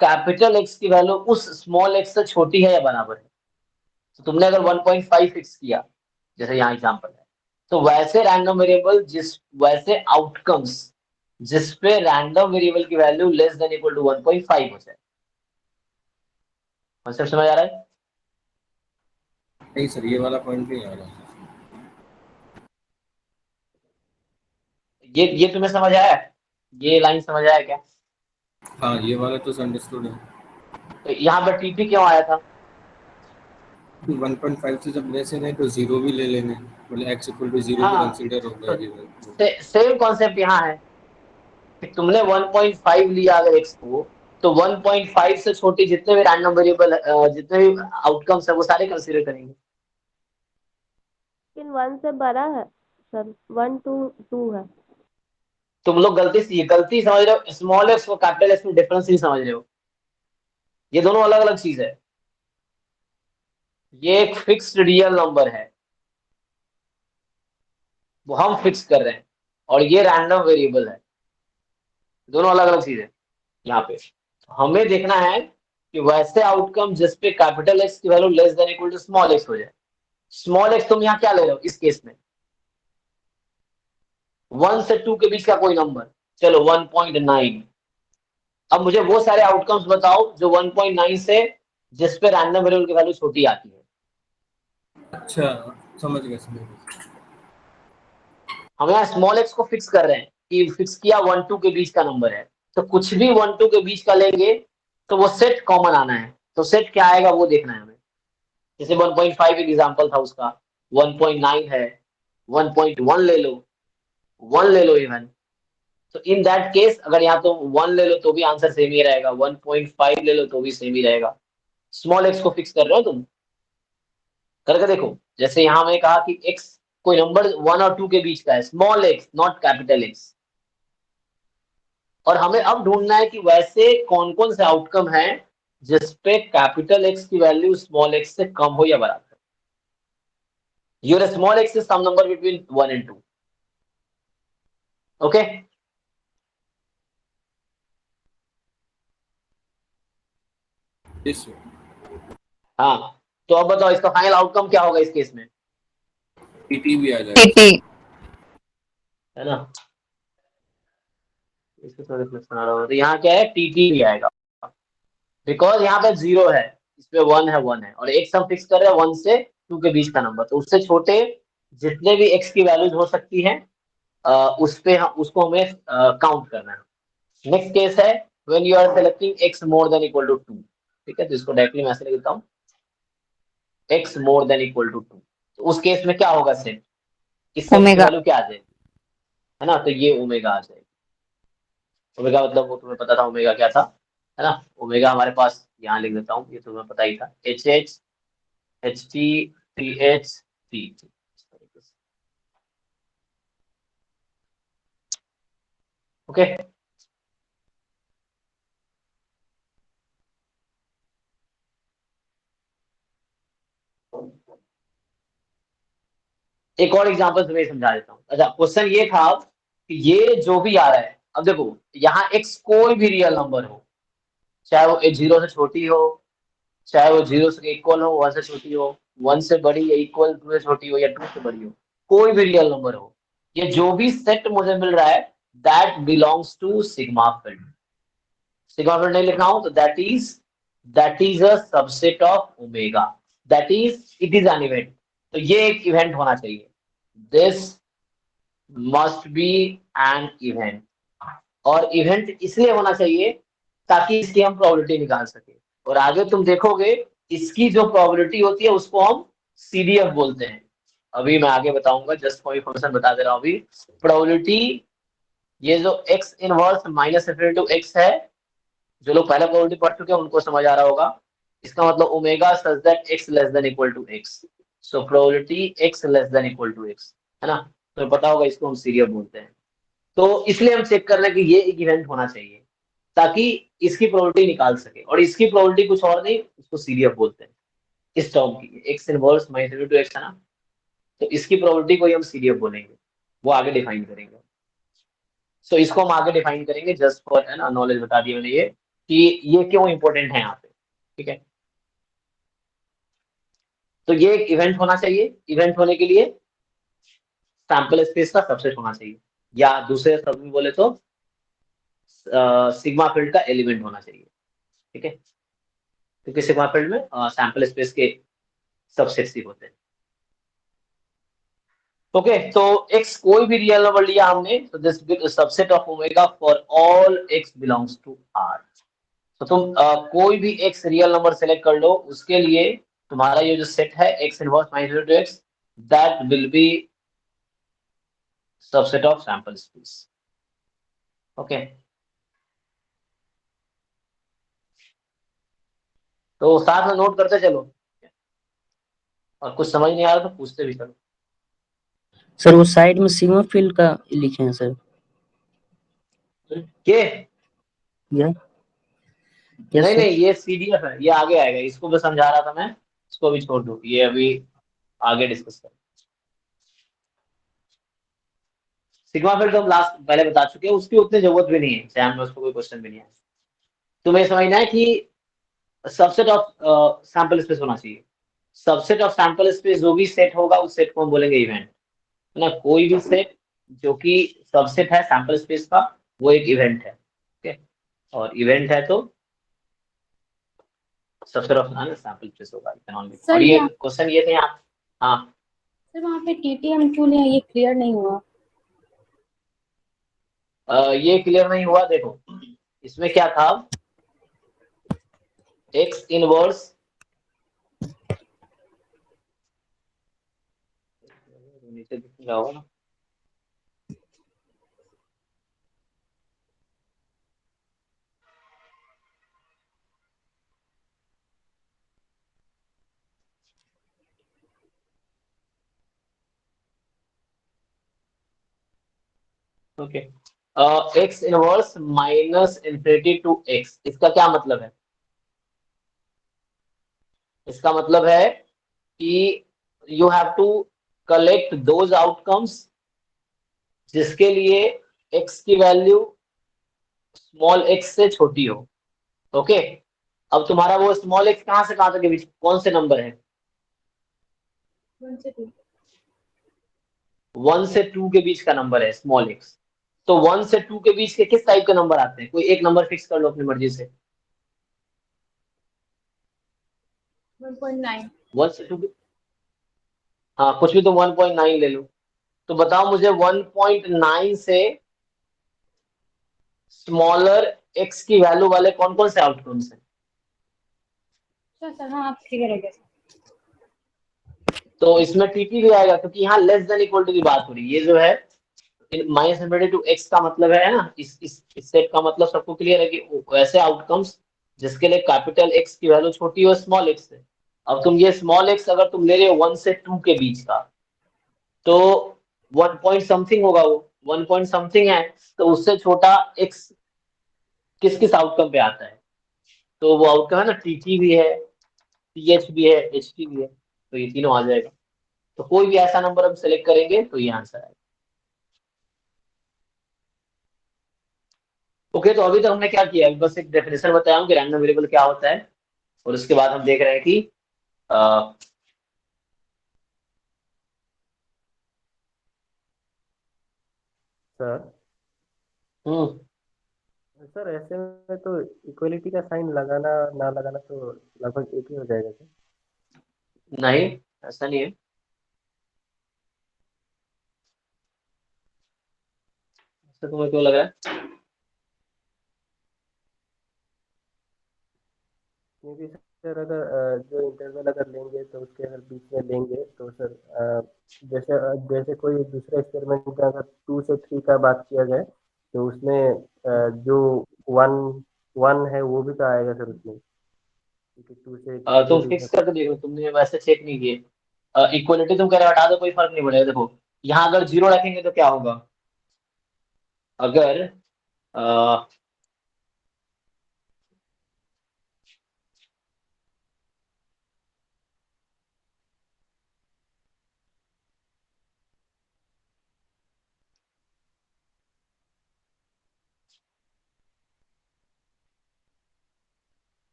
कैपिटल x की वैल्यू उस स्मॉल x से छोटी है या बराबर है। तो तुमने अगर 1.5 फिक्स किया, जैसे यहाँ एग्जांपल है, तो वैसे रैंडम वेरिएबल वैसे आउटकम्स जिसपे रैंडम वेरिएबल की value less than equal to 1.5 हो जाए। कॉन्सेप्ट समझ आ रहा है? नहीं सर, ये वाला पॉइंट नहीं आ रहा। ये तुम्हें समझ आया? ये लाइन समझ आया क्या? हाँ, ये वाला तो अंडरस्टूड है। तो यहाँ पर टीपी क्यों आया था? 1.5 से जब लेस है तो 0 भी ले लेंगे, मतलब x इक्वल टू 0 भी हाँ, कंसीडर होगा तो given। सेम कॉन्सेप्ट यहाँ है कि तुमने 1.5 लिया अगर x को, तो 1.5 से छोटी जितने भी रैंडम वेरिएबल, जितने भी आउटकम्स है वो सारे कंसीडर करेंगे। लेकिन 1 से बड़ा है सर, 1 टू 2 है। तुम लोग गलती समझ रहे हो, स्मॉल एक्स और कैपिटल एक्स में डिफरेंस नहीं समझ रहे हो। ये दोनों अलग अलग चीज है। ये एक फिक्स्ड रियल नंबर है, वो हम फिक्स कर रहे हैं, और ये रैंडम वेरिएबल है, दोनों अलग अलग चीज है। यहाँ पे हमें देखना है कि वैसे आउटकम जिसपे कैपिटल एक्स की value less than equal to small x हो जाए। स्मॉल एक्स तुम यहाँ क्या ले रहे हो इस केस में? 1 से 2 के बीच का कोई नंबर, चलो 1.9। अब मुझे वो सारे आउटकम्स बताओ जो 1.9 से जिसपे रैंडम वेरिएबल की वैल्यू छोटी आती है। अच्छा, समझ गया समझ गया। हम यहाँ स्मॉल एक्स को फिक्स कर रहे हैं कि फिक्स किया 1 2 के बीच का नंबर है, तो कुछ भी 1 2 के बीच का लेंगे तो वो सेट कॉमन आना है। तो सेट क्या आएगा वो देखना है हमें। जैसे 1.5 एक एग्जांपल था उसका, 1.9 है, 1.1 ले लो, 1 ले लो इवन। तो इन दैट केस अगर यहाँ तो 1 ले लो तो भी आंसर सेम ही रहेगा, 1.5 ले लो तो भी सेम ही रहेगा। स्मॉल एक्स को फिक्स कर रहे हो तुम, करके देखो। जैसे यहाँ मैंने कहा कि एक्स कोई नंबर 1 और 2 के बीच का है, small x not capital x. और हमें अब ढूंढना है कि वैसे कौन कौन से आउटकम है जिसपे कैपिटल एक्स की वैल्यू स्मॉल एक्स से कम हो या बराबर। Your small x is some number between 1 and 2। Okay, yes हाँ, तो अब बताओ इसका फाइनल आउटकम क्या होगा इस केस में, टीटी भी आ टी जाएगा। टी है ना? इसको थोड़ा रिफ्लेक्शन आ रहा होगा, तो यहाँ क्या है, टीटी भी आएगा, बिकॉज यहाँ पे 0 है, इस पे 1 है, 1 है, और एक सम फिक्स कर रहे हैं 1 से 2 के बीच का नंबर, तो उससे छोटे जितने भी x की वैल्यूज हो सकती है उस पे हम उसको हमें काउंट करना है। नेक्स्ट केस है when you are selecting x more than equal to 2। ठीक है, तो इसको डायरेक्टली मैं ऐसे लिख देता हूँ, x more than equal to 2। तो उस केस में क्या होगा सेट, इस सेट की ओमेगा वैल्यू क्या आ जाएगी, है ना? तो ये ओमेगा आ जाएगी। ओमेगा मतलब वो तुम्हें पता था ओमेगा क्या था, है ना? ओमेगा हमारे पास यहाँ लिख देता हूँ, ये तुम्हें पता ही था, HH HT TH T। Okay, एक और एग्जांपल तुम्हें समझा देता हूँ। अच्छा, क्वेश्चन ये था कि ये जो भी आ रहा है, अब देखो यहाँ x कोई भी रियल नंबर हो, चाहे वो 0 से छोटी हो, चाहे वो 0 से इक्वल हो, 1 से छोटी हो, 1 से बड़ी या इक्वल 2 से छोटी हो, या 2 से बड़ी हो, कोई भी रियल नंबर हो, ये जो भी सेट मुझे मिल रहा है that belongs to sigma field. Sigma field नहीं लिखा हूं तो that is a subset of omega, that is it is an event. तो ये एक इवेंट होना चाहिए, this must be an event. और इवेंट इसलिए होना चाहिए ताकि इसकी हम प्रोबेबिलिटी निकाल सके। और आगे तुम देखोगे इसकी जो प्रोबेबिलिटी होती है उसको हम सीडीएफ बोलते हैं। अभी मैं आगे बताऊंगा, जस्ट फॉर इन्फॉर्मेशन बता दे रहा हूं अभी। प्रोबेबिलिटी, ये जो x inverse minus infinity to x है, जो लोग पहले प्रोबेबिलिटी पढ़ चुके हैं उनको समझ आ रहा होगा। इसका मतलब omega such that x less than equal to x, so probability x less than equal to x, है ना। तो पता होगा इसको हम सीडीएफ बोलते हैं। तो इसलिए हम चेक कर रहे हैं कि ये एक इवेंट होना चाहिए ताकि इसकी प्रोबेबिलिटी निकाल सके। और इसकी प्रोबेबिलिटी कुछ और नहीं, उसको सीडीएफ बोलते हैं इस टर्म की, x inverse minus infinity to x है ना। तो इसकी प्रोबेबिलिटी को ही हम सीडीएफ बोलेंगे, वो आगे डिफाइन करेंगे। सो इसको हम आगे डिफाइन करेंगे, जस्ट फॉर है ना नॉलेज बता दिया मैंने ये कि ये क्यों इंपॉर्टेंट है यहाँ पे, ठीक है। तो ये एक इवेंट होना चाहिए, इवेंट होने के लिए सैंपल स्पेस का सबसेट होना चाहिए, या दूसरे शब्द में बोले तो सिग्मा फील्ड का एलिमेंट होना चाहिए, ठीक है। क्योंकि सिग्मा फील्ड में सैंपल स्पेस के सबसेट्स ही होते हैं। ओके, तो x कोई भी रियल नंबर लिया हमने, तो this subset of omega for all x belongs to R। तो तुम कोई भी x रियल नंबर सेलेक्ट कर लो, उसके लिए तुम्हारा ये जो सेट है x inverse minus to x, that will be subset of sample space. Okay, तो साथ में नोट करते चलो, और कुछ समझ नहीं आ रहा तो पूछते भी चलो। सर वो साइड में सिग्मा फील्ड का लिखे हैं सर। के या यस नहीं सर। नहीं, ये सीडीएफ है, ये आगे आएगा, इसको भी समझा रहा था मैं, इसको भी छोड़ दो, ये अभी आगे डिस्कस करें। सिग्मा फील्ड तो हम लास्ट पहले बता चुके हैं, उसकी उतनी जरूरत भी नहीं है, एग्जाम में उसको कोई क्वेश्चन भी नहीं है। तुम्हें समझना है कि सबसेट ऑफ सैंपल स्पेस होना चाहिए। सबसेट ऑफ सैंपल स्पेस जो भी सेट होगा उस सेट को हम बोलेंगे इवेंट, है ना। कोई भी सेट जो कि सबसेट है सैंपल स्पेस का, वो एक इवेंट है, ठीक है। और इवेंट है तो सबसेट ऑफ सैंपल स्पेस होगा, सर और ये यहाँ क्वेश्चन ये थे यहाँ। हाँ, सर वहाँ पे टीटीएम क्यों लिया, ये क्लियर नहीं हुआ। ये क्लियर नहीं हुआ, देखो इसमें क्या था, एक्स इनवर्स नीचे दिख रहा होगा ना। Okay, x inverse minus infinity to x, इसका क्या मतलब है? इसका मतलब है कि you have to collect those outcomes जिसके लिए एक्स की वैल्यू स्मॉल एक्स से छोटी हो। ओके, अब तुम्हारा वो स्मॉल एक्स कहां से कहां तक के बीच, कौन से नंबर है? 1 से 2। 1 से 2 के बीच का नंबर है स्मॉल एक्स। तो 1 से 2 के बीच के किस टाइप के नंबर आते हैं? कोई एक नंबर फिक्स कर लो अपनी मर्जी से। 1.9। 1 से 2, हाँ कुछ भी, तो 1.9 ले लो। तो बताओ मुझे 1.9 से स्मॉलर एक्स की वैल्यू वाले कौन कौन से आउटकम्स हैं? सर सर हाँ, आप क्लियर है क्या। तो इसमें टीटी भी आएगा, क्योंकि यहाँ लेस देन इक्वल टू की बात हो रही है। ये जो है माइनस इन्फिनिटी टू एक्स का मतलब है ना, इस सेट का मतलब सबको क्लियर है कि वैसे आउटकम्स जिसके लिए कैपिटल एक्स की वैल्यू छोटी हो स्मॉल एक्स से। अब तुम ये स्मॉल एक्स अगर तुम ले रहे हो 1 से 2 के बीच का, तो 1 पॉइंट समथिंग होगा, वो 1 पॉइंट समथिंग है, तो उससे छोटा एक्स किस किस आउटकम पे आता है? तो वो आउटकम है ना, टीटी भी है, टीएच भी है, एचटी भी है, तो ये तीनों आ जाएगा। तो कोई भी ऐसा नंबर हम सेलेक्ट करेंगे तो ये आंसर आएगा। ओके, तो अभी तक हमने क्या किया, अभी बस एक डेफिनेशन बताया हूँ कि रैंडम वेरिएबल क्या होता है, और उसके बाद हम देख रहे हैं कि अ, सर हम्म। सर ऐसे में तो इक्वलिटी का साइन लगाना ना लगाना तो लगभग एक ही हो जाएगा सर। नहीं, ऐसा नहीं है। ऐसा तुम्हें क्यों लग रहा है? क्योंकि सर अगर जो इंटरवल अगर लेंगे तो उसके अगर बीच में लेंगे तो सर जैसे कोई दूसरे एक्सपेरिमेंट में अगर 2 से 3 का बात किया जाए तो उसमें जो वन वन है वो भी तो आएगा सर उसमें, क्योंकि 2 से 3 के तुम बीच फिक्स में। करके देखो, तुमने वैसे चेक नहीं किए। इक्वलिटी तुम कह रहे हो हटा दो, कोई फर्क नहीं पड़ेगा। देखो यहाँ अगर जीरो रखेंगे तो क्या होगा? अगर अ,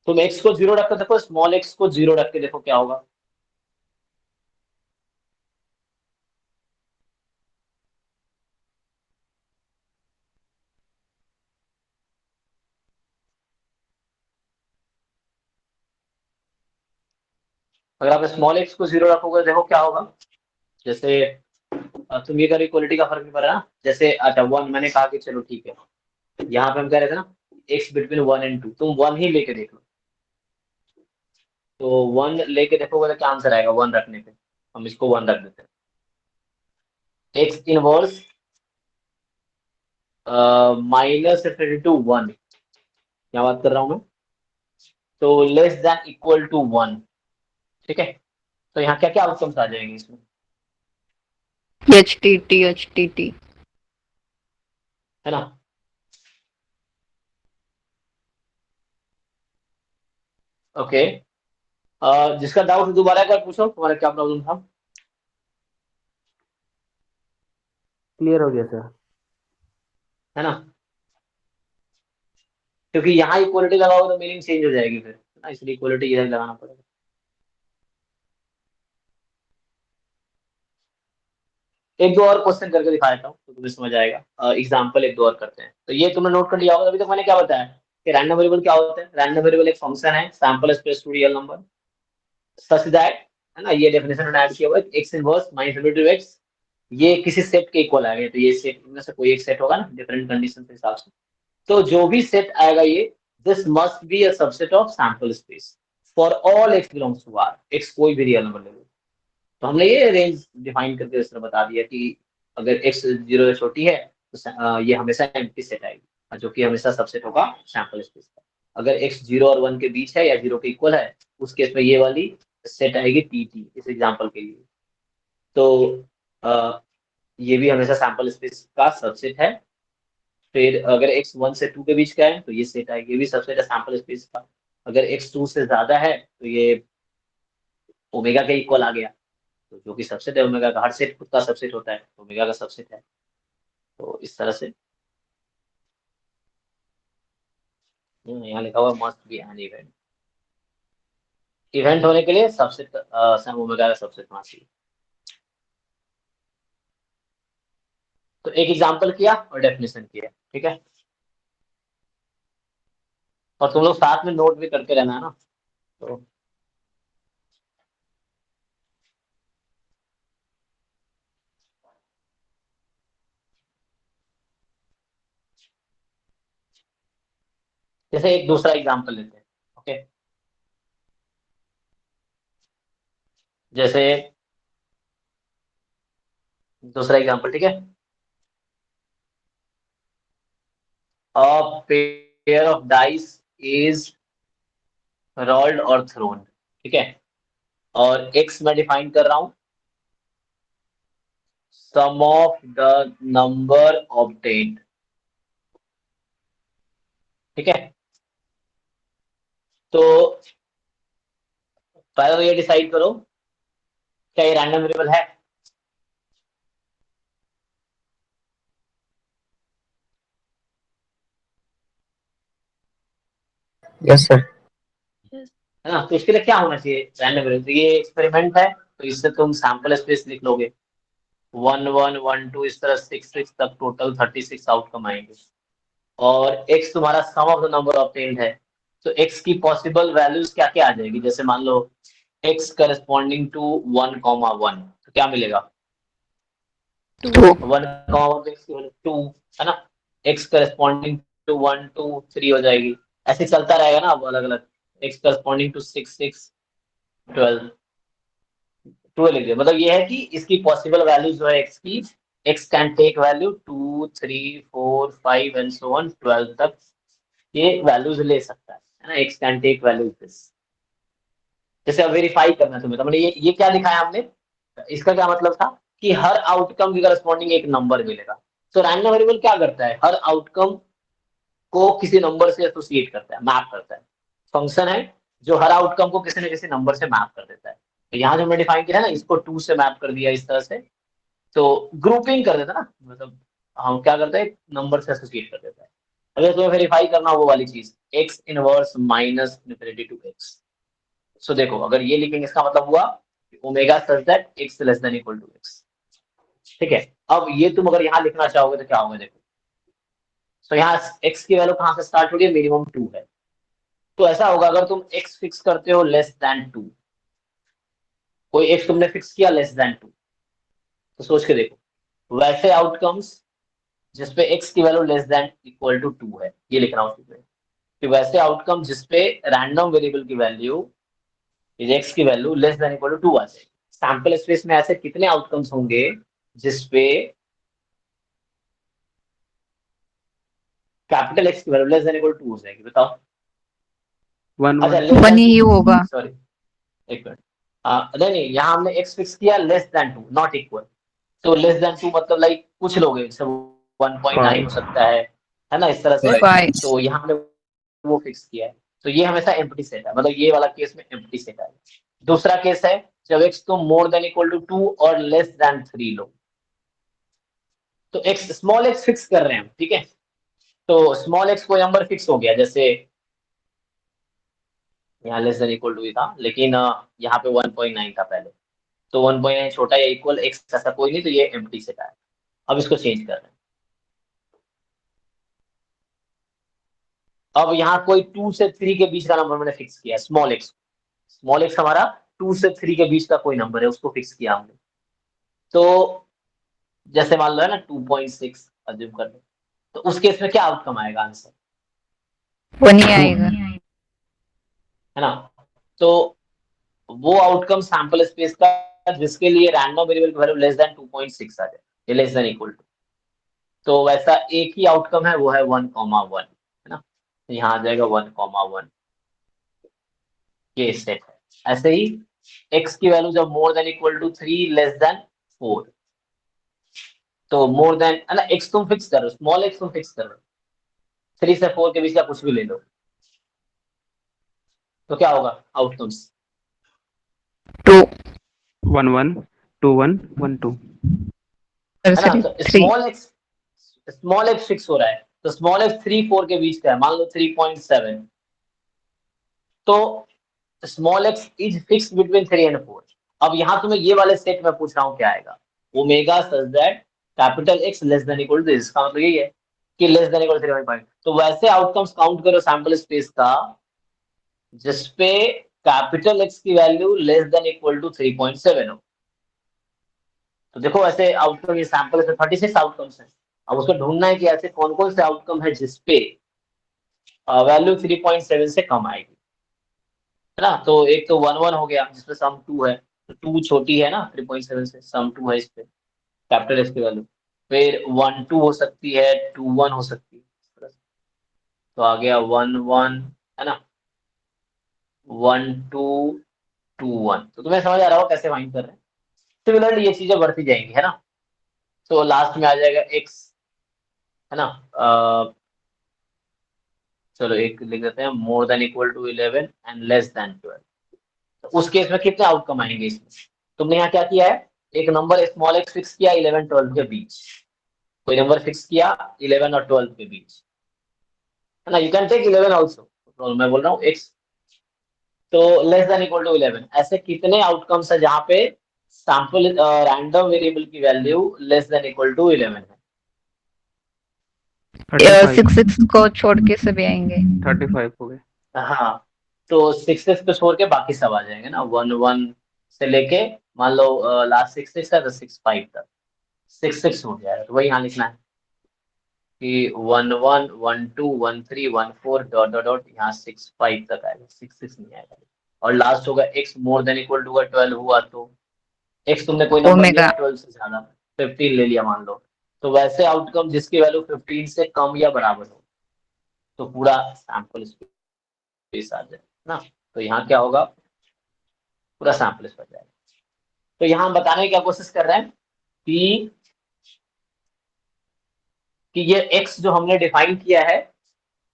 तुम एक्स को जीरो रख कर देखो, स्मॉल एक्स को जीरो रख के देखो क्या होगा। अगर आप स्मॉल एक्स को जीरो रखोगे देखो क्या होगा। जैसे तुम ये कर इक्वलिटी का फर्क नहीं पड़ रहा ना। जैसे अच्छा वन मैंने कहा कि चलो ठीक है, यहाँ पे हम कह रहे थे ना एक्स बिटवीन 1 and 2, तुम वन ही लेके देख लो। तो वन लेके देखोगे तो क्या आंसर आएगा वन रखने पे? हम इसको वन रख देते हैं। एक्स इनवर्स -32 1, क्या बात कर रहा हूँ मैं? तो less than equal to one. ठीक है, तो यहाँ क्या क्या आउटकम्स आ जाएंगे इसमें? HTT है ना? ओके। जिसका डाउट दोबारा एक बार पूछो, तुम्हारा क्या प्रॉब्लम था? क्लियर हो गया सर। है ना? क्योंकि यहाँ इक्वलिटी लगाओगे तो मीनिंग चेंज हो जाएगी फिर, है ना? इसलिए इक्वलिटी इधर लगाना पड़ेगा। एक दो और क्वेश्चन करके दिखा देता हूँ तो तुम्हें समझ आएगा। एग्जाम्पल एक दो और करते हैं। तो ये तुमने नोट कर लिया होगा। अभी तक मैंने क्या बताया कि रैंडम वेरिएबल क्या होता है? रैंडम वेरिएबल एक फंक्शन है, sample space to real number, such that, है ना? ये डेफिनेशन मैंने ऐड किया हुआ है, एक्स इनवर्स -32x ये किसी सेट के इक्वल आएगा। तो ये सेट में से कोई एक सेट होगा ना, डिफरेंट कंडीशन के हिसाब से। तो जो भी सेट आएगा ये, this must be a subset of sample space for all x belongs to R. X कोई भी रियल नंबर ले लो। तो हमने ये रेंज डिफाइन करके इस तरह बता दिया कि अगर एक्स जीरो से छोटी है तो ये हमेशा एम्प्टी सेट आएगी, जो कि हमेशा सबसेट होगा सैंपल स्पेस का। अगर एक्स जीरो और वन के बीच है या जीरो के इक्वल है, उस केस में ये वाली सेट आएगी टी इस एग्जांपल के लिए। तो अ, ये भी हमेशा सैंपल स्पेस का सबसेट है। फिर अगर एक्स 1 से 2 के बीच का है तो ये सेट आएगी, ये भी सबसेट है सैंपल स्पेस का। अगर एक्स 2 से ज्यादा है तो ये ओमेगा के इक्वल आ गया। तो जो कि सबसेट है ओमेगा का, हर सेट खुद का सबसेट होता है, ओमेगा का सबसेट है। तो इस तरह से यहाँ लिखा हुआ must be an event. Event होने के लिए सबसेट ओमेगा का सबसेट होना चाहिए। तो एक एग्जांपल किया और डेफिनेशन किया, ठीक है। और तुम लोग साथ में नोट भी करके रहना है ना। तो जैसे एक दूसरा एग्जांपल लेते हैं। ओके, जैसे दूसरा एग्जांपल, ठीक है। अ pair of dice is rolled और थ्रोन, ठीक है। और एक्स मैं डिफाइन कर रहा हूं सम ऑफ द नंबर ऑब्टेन्ड, ठीक है। तो पहले तो ये डिसाइड करो क्या ये रैंडम वेरिएबल है? Yes sir. Yes. है ना? तो इसके लिए क्या होना चाहिए रैंडम वेरिएबल? तो ये एक्सपेरिमेंट है, तो इससे तुम सैंपल स्पेस लिख लोगे। 1 1 1 2 इस तरह 6 6 तक टोटल 36 आउटकम आएंगे। और x तुम्हारा सम ऑफ द नंबर ऑब्टेन्ड है, तो x की पॉसिबल वैल्यूज क्या क्या आ जाएगी, जैसे मान लो x करस्पॉन्डिंग टू 1 कॉमा 1, तो क्या मिलेगा 2 1 कॉमा 1 x की वैल्यू 2 है ना, x करस्पॉन्डिंग टू 1 2 3 हो जाएगी, ऐसे चलता रहेगा ना। अब अलग अलग x करस्पॉन्डिंग टू 6 6 12 12 लिख दिया। मतलब ये है कि इसकी पॉसिबल वैल्यू जो है x की, x can take value 2 3 4 5 and so on 12 तक ये वैल्यूज ले सकता है ना, x can take value this. जैसे अब वेरीफाई करना है तुम्हें, तो मैंने ये क्या दिखाया हमने, इसका क्या मतलब था कि हर आउटकम की करस्पॉन्डिंग एक नंबर मिलेगा। तो रैंडम वेरिएबल क्या करता है, हर आउटकम को किसी नंबर से एसोसिएट करता है, मैप करता है। फंक्शन है जो हर आउटकम को किसी न किसी नंबर से मैप कर देता है। तो यहाँ जो हमने डिफाइन किया है ना, इसको 2 से मैप कर दिया इस तरह से, तो ग्रुपिंग कर देता है ना, मतलब हम क्या करते हैं, नंबर से एसोसिएट कर देता है। अगर तुम्हें वेरीफाई करना हो वो वाली चीज, x inverse minus infinity to x। So देखो अगर ये लिखेंगे इसका मतलब हुआ omega such that x less than equal to x। ठीक है, अब ये तुम अगर यहाँ लिखना चाहोगे तो क्या होगा देखो। सो यहाँ x की वैल्यू कहाँ से स्टार्ट हो रही है, मिनिमम 2 है। तो ऐसा होगा अगर तुम x फिक्स करते हो लेस देन 2, कोई x तुमने फिक्स किया लेस देन 2, तो सोच के देखो वैसे आउटकम्स जिसपे x की value less than equal to 2 है, ये लिख रहा हूँ कि वैसे आउटकम जिसपे रैंडम वेरिएबल की वैल्यू x की value less than equal to 2 आ जाए। सैंपल स्पेस में ऐसे कितने आउटकम्स होंगे जिसपे कैपिटल एक्स की value less than equal to 2 हो जाएगी, बताओ। 1 अच्छा 1 लेस 1 देन ही 2, होगा। सॉरी एक मिनट, नहीं नहीं यहाँ हमने एक्स फिक्स किया लेस देन 2 नॉट इक्वल। तो लेस देन 2 मतलब लाइक कुछ लोग हैं, जैसे 1.9 हो सकता है ना, इस तरह से। 5 तो यहाँ हमने वो फिक्स किया है, तो ये हमेशा एम्प्टी सेट है, मतलब ये वाला केस में एम्प्टी सेट है। दूसरा केस है जब x तुम मोर देन इक्वल टू 2 और लेस देन 3 लो, तो x स्मॉल x फिक्स कर रहे हैं हम, ठीक है। तो स्मॉल x कोई नंबर फिक्स हो गया, जैसे यहाँ लेस देन इक्वल टू ही था, लेकिन यहाँ पे 1.9 था पहले, तो 1.9 छोटा या इक्वल x ऐसा कोई नहीं, तो ये एम्प्टी सेट है। अब इसको चेंज कर रहे हैं। अब यहाँ कोई 2 से 3 के बीच का नंबर मैंने फिक्स किया, स्मॉल एक्स हमारा 2 से 3 के बीच का कोई नंबर है, उसको फिक्स किया हमने। तो जैसे मान लो है ना 2.6 अज्यूम कर लो, तो उस केस में क्या आउटकम आएगा, आंसर 1 ही आएगा। है ना। तो वो आउटकम सैंपल स्पेस का जिसके लिए रैंडम वेरिएबल की वैल्यू लेस देन 2.6 आ जाए, ये लेस देन इक्वल टू, तो वैसा एक ही आउटकम है, वो है 1,1 है ना, यहाँ आ जाएगा 1,1, ये सेट है। ऐसे ही x की वैल्यू जब more than equal to 3 less than 4, तो मोर देन है ना, x तुम फिक्स करो, स्मॉल x तुम फिक्स करो, 3 से 4 के बीच का कुछ भी ले लो, तो क्या होगा आउटकम्स 2 1 1 2 1 1 2 है ना। सॉरी तो 3 स्मॉल एक्स फिक्स हो रहा है, तो स्मॉल एक्स 3 4 के बीच का है, मान लो 3.7, तो small x is fix between 3 and 4। अब यहाँ तुम्हें ये वाले सेट में पूछ रहा हूँ क्या आएगा, omega such that capital x less than equal to, इसका मतलब यही है कि लेस देन इक्वल 3.5। तो वैसे आउटकम्स काउंट करो सैंपल स्पेस का जिसपे कैपिटल एक्स की value less than equal to 3.7 हो। तो देखो ऐसे आउटकम, ये सैंपल से 36 आउटकम्स हैं। अब उसको ढूंढना है कि ऐसे कौन कौन से आउटकम है जिसपे वैल्यू 3.7 से कम आएगी, है ना। तो एक तो 1 1 हो गया जिसपे सम 2 है, तो 2 छोटी है ना 3.7 से, सम 2 है इस पे कैपिटल एस की वैल्यू। फिर 1 2 हो सकती है, 2 1 हो सकती है, तो आ गया 1 1 है ना, 1 2 2 1। तो तुम्हें समझ आ रहा हो कैसे फाइंड कर रहे हैं। सिमिलरली ये चीजें बढ़ती जाएंगी, है ना। तो लास्ट में आ जाएगा x, है ना। चलो एक लिख देते हैं, more than equal to 11 and less than 12। तो उस केस में कितने आउटकम आएंगे इसमें, तुमने यहाँ क्या किया है, एक नंबर स्मॉल एक्स फिक्स किया 11 12 के बीच, कोई नंबर फिक्स किया 11 और 12 के बीच, है ना। यू कैन टेक 11 ऑल्सो, मैं बोल रहा हूँ x, तो लेस देन इक्वल टू 11, ऐसे कितने आउटकम्स है जहाँ पे सैंपल रैंडम वेरिएबल की value less than equal to 11 है। 35 6 को छोड़ के सभी आएंगे। 35 हो गए। हाँ, तो 6 को छोड़ के बाकी सब आ जाएंगे ना, 1 1 से लेके मान लो लास्ट 6 है तो 6 5 तक 6 हो जाएगा। तो वही यहाँ लिखना है कि 1 1 1 2 1 3 1 4 डॉट डॉट डॉट यहाँ 6 5 तक आएगा, 6 नहीं आएगा। और लास्ट होगा x more than equal to 12 हुआ तो x तुमने कोई नंबर लिया ओमेगा 12 से ज्यादा, 15 ले लिया मान लो, तो वैसे आउटकम जिसकी वैल्यू 15 से कम या बराबर हो तो पूरा सैंपल स्पेस आ जाए ना। तो यहाँ क्या होगा, पूरा सैंपल स्पेस आ जाएगा। तो यहाँ हम बताने की क्या कोशिश कर रहे हैं कि ये x जो हमने डिफाइन किया है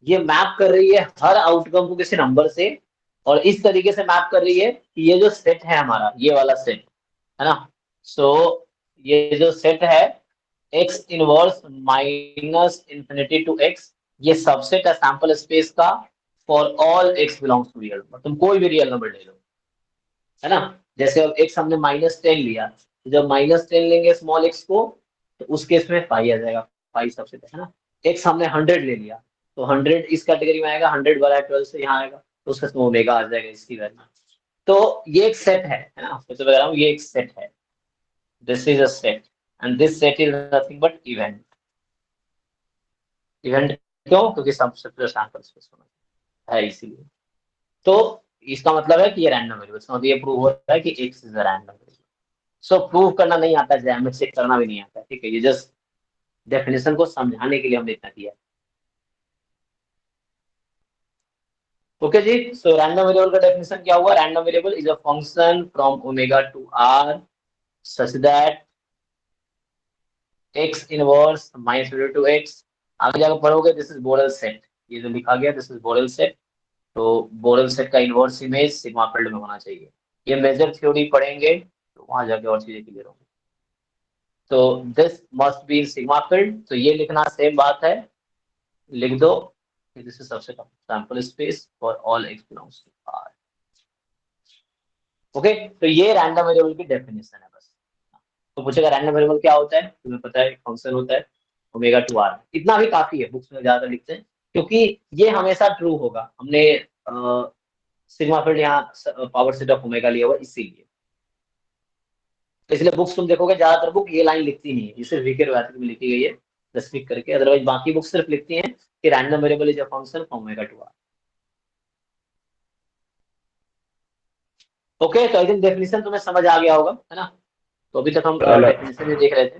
ये मैप कर रही है हर आउटकम को किसी नंबर से, और इस तरीके से मैप कर रही है कि ये जो सेट है हमारा, ये वाला सेट है ना। सो ये जो सेट है x inverse minus infinity to x, ये सबसेट है सैंपल स्पेस का for all x belongs to real number. तुम कोई भी रियल नंबर ले लो, है ना। जैसे अब x हमने -10 लिया, तो जब -10 लेंगे स्मॉल x को तो उस केस में पाई आ जाएगा, पाई सबसेट है ना। x हमने 100 ले लिया तो 100 इस कैटेगरी में आएगा, 100 बड़ा 12 से यहाँ आएगा तो उसका ओमेगा आ जाएगा इसकी वैल्यू। तो ये एक सेट है ना, फिर से बता रहा हूँ ये एक सेट है, this is a set and this set is nothing but event. Event क्यों? क्योंकि सबसे सैंपल स्पेस होना है इसीलिए। तो इसका मतलब है कि ये रैंडम वेरिएबल, मतलब ये प्रूव हो रहा है कि x is a random variable. So prove करना नहीं आता है, हमें चेक करना भी नहीं आता है, ठीक है। ये जस्ट डेफिनेशन को समझाने के लिए हमने इतना किया। ओके जी, सो रैंडम वेरिएबल का डेफिनेशन क्या हुआ? Random variable is a function from omega to r such that x inverse minus to x। आगे जाकर पढ़ोगे दिस इज बोरेल सेट, ये जो लिखा गया दिस इज बोरेल सेट। तो बोरेल सेट का इनवर्स इमेज सिग्मा फील्ड में होना चाहिए। ये मेजर थ्योरी पढ़ेंगे तो वहां जाके और चीजें क्लियर होंगी। तो this must be in sigma field, तो ये लिखना सेम बात है, लिख दो दिस इज सबसे कम sample space for all x belongs to R। Okay, तो ये रैंडम वेरिएबल की डेफिनेशन है बस। तो पूछेगा रैंडम वेरिएबल क्या होता है, तुम्हें पता है फंक्शन होता है ओमेगा टू r, इतना भी काफी है, बुक्स में ज्यादा लिखते हैं क्योंकि ये हमेशा ट्रू होगा। हमने सिग्मा फील्ड यहाँ पावर सेट ऑफ ओमेगा लिया हुआ इसीलिए, इसलिए बुक्स तुम देखोगे ज्यादातर बुक ये लाइन लिखती नहीं है, ये सिर्फ वीके रैथिक में लिखी गई है स्पेसिफिक करके, अदरवाइज बाकी बुक सिर्फ लिखती हैं कि random variable is a function from omega to r। Okay, तो आई थिंक डेफिनेशन तुम्हें समझ आ गया होगा, है ना। तो अभी तक हम डेफिनेशन ही देख रहे थे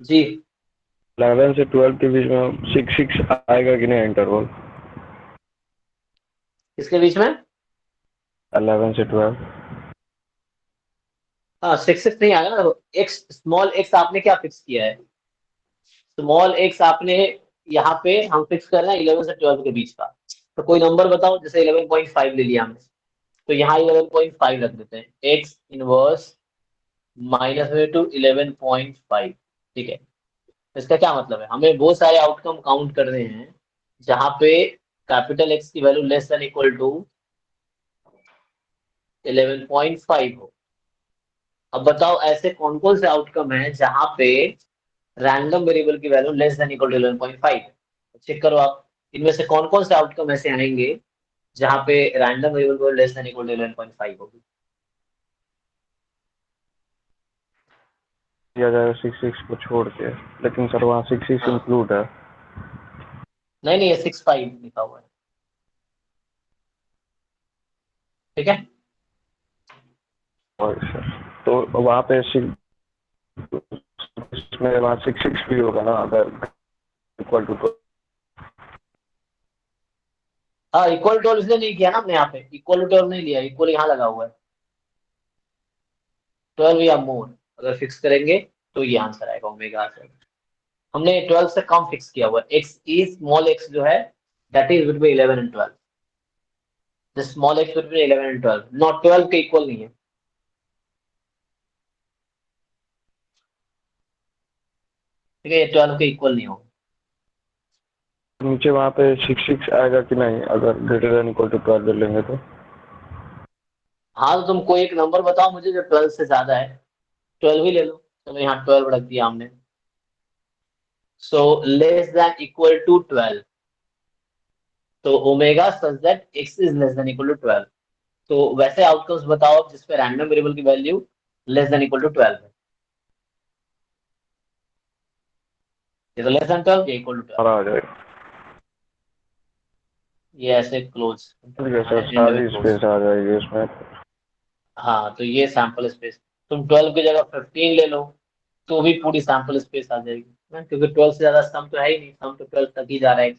जी। 11 से 12 के बीच में 6 आएगा कि नहीं इंटरवल? इसके बीच में 11 से 12 हाँ 6 नहीं आएगा ना। एक्स स्मॉल एक्स आपने क्या फिक्स किया है? स्मॉल एक्स आपने यहाँ पे हम फिक्स कर रहे हैं 11 से 12 के बीच का, तो कोई नंबर बताओ, जैसे 11.5 ले लिया हमने तो यहाँ 11.5 रख देते हैं, एक्स इनवर्स माइनस में टू 11.5, ठीक है। इसका क्या मतलब है? हमें वो सारे आउटकम काउंट करने हैं जहां पे कैपिटल एक्स की value less than equal to 11.5 हो। अब बताओ ऐसे कौन कौन से आउटकम है जहां पे रैंडम वेरिएबल की value less than equal to 11.5? Check करो आप, इनमें से कौन कौन से आउटकम ऐसे आएंगे जहां पे रैंडम वेरिएबल को लेस देन इक्वल टू 11.5 होगी। दिया जाएगा 6 को छोड़ के, लेकिन सर वहाँ 6 हाँ। इंक्लूड है। नहीं नहीं, ये 6.5 लिखा हुआ है, ठीक है। और सर तो वहाँ पे इसमें वहाँ 6 भी होगा ना अगर इक्वल टू? हाँ, इक्वल टू इसलिए नहीं किया ना हमने, यहाँ पे इक्वल टू 12 नहीं लिया, इक्वल यहाँ लगा हुआ है, 12 या मोर अगर फिक्स करेंगे तो ये आंसर आएगा, ओमेगा आ जाएगा। हमने 12 से कम फिक्स किया हुआ है, एक्स ई स्मॉल एक्स जो है that is between 11 and 12, the small x between 11 and 12, not 12 के इक्वल नहीं है, ठीक है। ये 12 के इक्वल नहीं होगा। नीचे वहाँ पे 6 आएगा कि नहीं अगर ग्रेटर देन इक्वल टू 12 ले लेंगे तो? हाँ तो तुम कोई एक नंबर बताओ मुझे जो 12 से ज्यादा है। 12 ही ले लो, चलो यहाँ 12 रख दिया हमने। So less than equal to 12, तो omega such that x is less than equal to 12। तो वैसे आउटकम्स बताओ अब जिसपे रैंडम वेरिएबल की value less than equal to 12 है। ये तो लेस देन 12, ये इक्वल टू 12। सारा आ जाएगा। ये ऐसे क्लोज ठीक है सर, एंड में सारी क्लोज। स्पेस आ जाएगी इसमें। हाँ तो ये सैंपल स्पेस, तुम 12 की जगह 15 ले लो तो भी पूरी सैंपल स्पेस आ जाएगी ना, क्योंकि 12 से ज्यादा सम तो है ही नहीं, सम तो 12 तक ही जा रहा है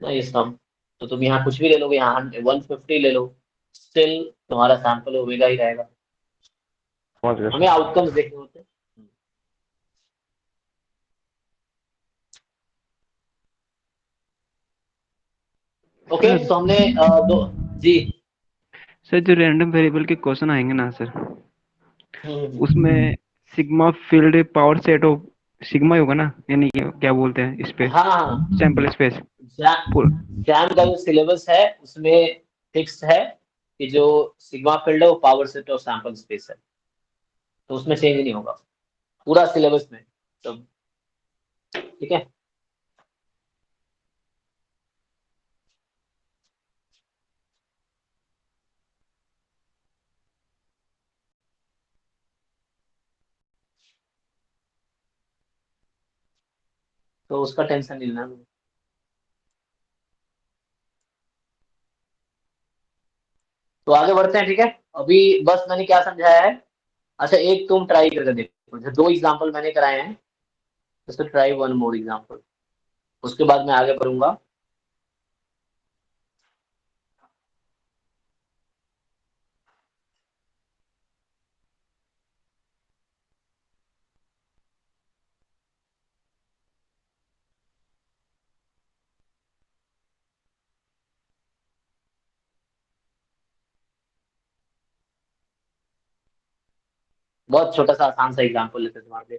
ना ये सम। तो तुम यहाँ कुछ भी ले लोगे, यहाँ 150 ले लो, स्टिल तुम्हारा सैंपल ओमेगा ही रहेगा। समझ गए हमें सर। आउटकम्स देखने होते हैं। ओके सर तो हमने दो। जी। सर जो रैंडम वेरिएबल के क्वेश्चन आएंगे ना सर, हम्म। उसमें sigma field power set of sigma ही होगा ना, यानी कि क्या बोलते हैं इस पे, हाँ सैंपल स्पेस पूरा। जैम का जो सिलेबस है उसमें फिक्स है कि जो सिग्मा फील्ड है वो power set of sample space है, तो उसमें चेंज नहीं होगा पूरा सिलेबस में। तो ठीक है। तो उसका टेंशन नहीं लेना। तो आगे बढ़ते हैं, ठीक है। अभी बस मैंने क्या समझाया है। अच्छा एक तुम ट्राई करके देखो, जो दो एग्जांपल मैंने कराए हैं, just try one more example, उसके बाद मैं आगे बढ़ूंगा। बहुत छोटा सा आसान सा एग्जांपल लेते हैं तुम्हारे लिए।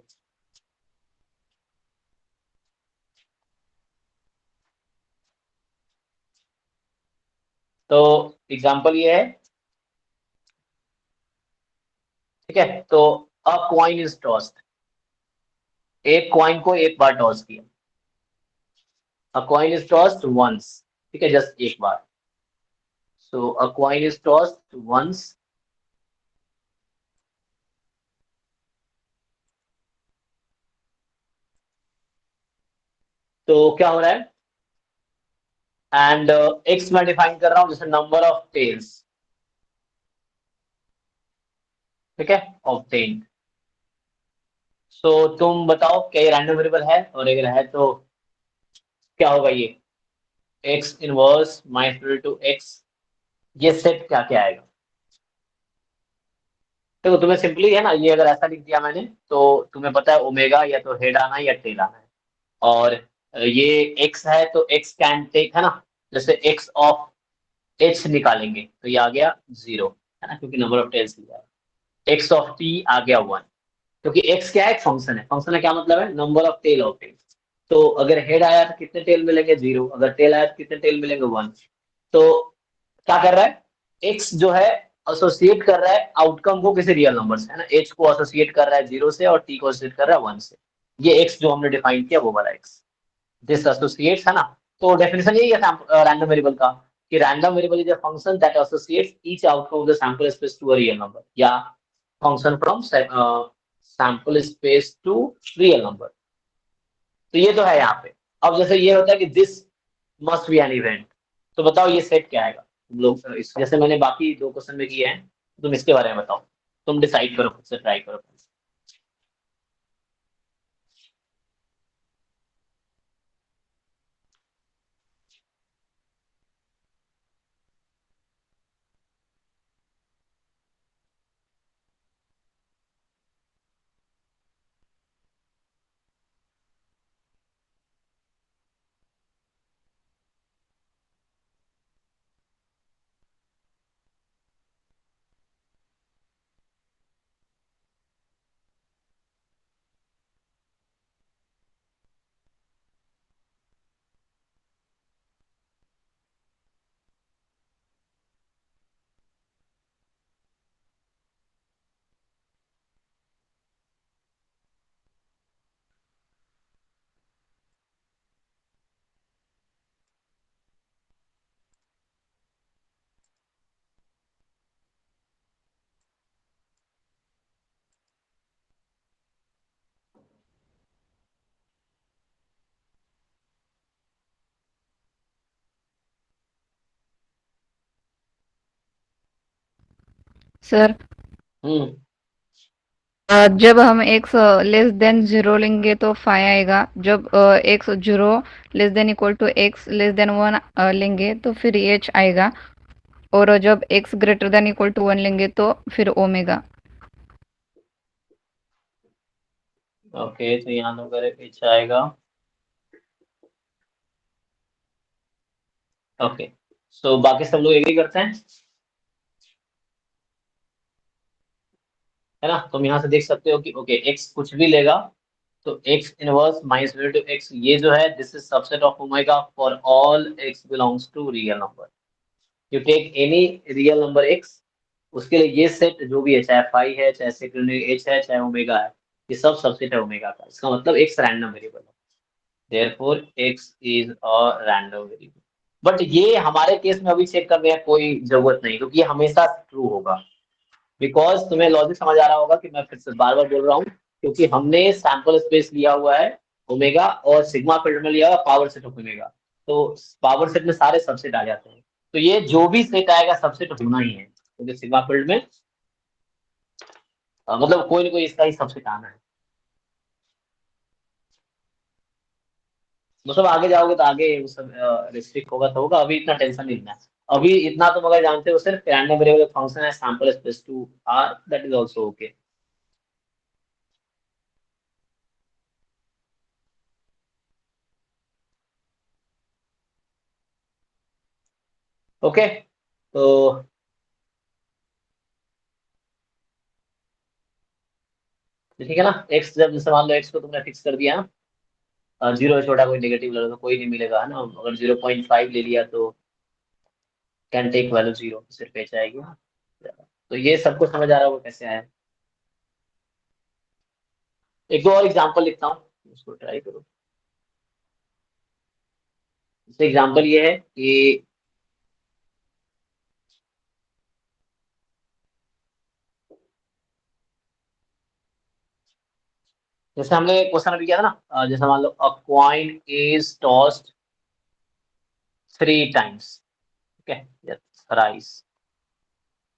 तो एग्जांपल ये है, ठीक है। तो अ कॉइन इज टॉस्ड, एक कॉइन को एक बार टॉस किया। A coin is tossed once, ठीक है, जस्ट एक बार। So a coin is tossed once, तो क्या हो रहा है। एंड एक्स मैं डिफाइन कर रहा हूं जैसे नंबर ऑफ टेल्स, ठीक है, ऑब्टेन्ड। सो तुम बताओ क्या ये रैंडम वेरिएबल है, और अगर है तो क्या होगा ये, x inverse minus to x, ये सेट क्या क्या आएगा। देखो तुम्हें सिंपली है ना, ये अगर ऐसा लिख दिया मैंने तो तुम्हें पता है ओमेगा या तो हेड आना है या टेल आना है। और ये एक्स है तो एक्स कैन टेक, है ना, जैसे एक्स ऑफ एच निकालेंगे तो ये आ गया 0, है ना, क्योंकि नंबर ऑफ टेल्स दिया है। एक्स ऑफ टी आ गया 1, क्योंकि एक्स क्या है, एक फंक्शन है। फंक्शन का क्या मतलब है, number of tail of tails. तो अगर हेड आया तो कितने टेल मिलेंगे 0, अगर टेल आया तो कितने टेल मिलेंगे 1। तो क्या कर रहा है, एक्स जो है एसोसिएट कर रहा है आउटकम को किसी रियल नंबर से, है ना, एच को एसोसिएट कर रहा है 0 से और टी को एसोसिएट कर रहा है 1 से। ये एक्स जो हमने डिफाइन किया वो वाला एक्स, दिस एसोसिएट्स, है ना। तो डेफिनेशन यही है रैंडम वेरिएबल का, कि random variable is a function that associates each outcome of the sample space to a real number, या function from sample space to real number. तो ये तो है यहाँ पे। अब जैसे ये होता है कि this must be an event, तो बताओ ये सेट क्या आएगा। तुम लोग जैसे मैंने बाकी दो क्वेश्चन में किए हैं, तुम इसके बारे में बताओ, तुम डिसाइड करो, खुद से ट्राई करो। सर हम्म जब हम x लेस देन 0 लेंगे तो फाइ आएगा। जब x 0 less than equal to x less than 1 लेंगे तो फिर h आएगा। और जब x greater than equal to 1 लेंगे तो फिर ओमेगा। ओके, तो यहाँ तो करे एच आएगा। ओके, सो बाकी सब लोग एग्री करते हैं, है ना? तुम यहाँ से देख सकते हो कि ओके एक्स कुछ भी लेगा तो x inverse minus relative x, ये जो है this is subset of omega for all x belongs to real number. You take any real number x, उसके लिए ये सेट जो भी है, चाहे फाई है, चाहे सेकंड एच है, चाहे ओमेगा है, ये सब सबसेट है ओमेगा का। इसका मतलब एक्स रैंडम वेरिएबल है, therefore x is a random variable. But ये हमारे केस में अभी चेक करने की कोई जरूरत नहीं, क्योंकि ये हमेशा ट्रू होगा। बिकॉज तुम्हें लॉजिक समझ आ रहा होगा कि मैं फिर से बार बार बोल रहा हूँ, क्योंकि हमने सैंपल स्पेस लिया हुआ है ओमेगा, और सिग्मा फील्ड में लिया हुआ पावर सेट ऑफ ओमेगा, तो पावर सेट में सारे सबसेट आ जाते हैं। तो ये जो भी सेट आएगा सबसेट होना ही है, क्योंकि सिग्मा फील्ड में मतलब कोई ना कोई इसका ही सबसेट आना है। मतलब आगे जाओगे तो आगे वो सब रिस्ट्रिक्ट होगा तो होगा, अभी इतना टेंशन नहीं लेना है। अभी इतना तुम अगर जानते हो सिर्फ रैंडम वेरिएबल फंक्शन है sample space to R, that is also okay. Okay, तो ठीक है ना। एक्स जब जैसे मान लो एक्स को तुमने फिक्स कर दिया ना, जीरो से छोटा कोई नेगेटिव ले लो तो कोई नहीं मिलेगा, है ना? अगर 0.5 ले लिया तो कैन टेक वैल्यू जीरो, सिर्फ एच आएगी ना। तो ये सबको समझ आ रहा होगा कैसे आया। एक दो और एग्जांपल लिखता हूँ, उसको ट्राई करो। जैसे एग्जांपल ये है कि जैसे हमने क्वेश्चन अभी किया था ना, जैसे मान लो a coin is tossed 3 times, ठीक है, thrice.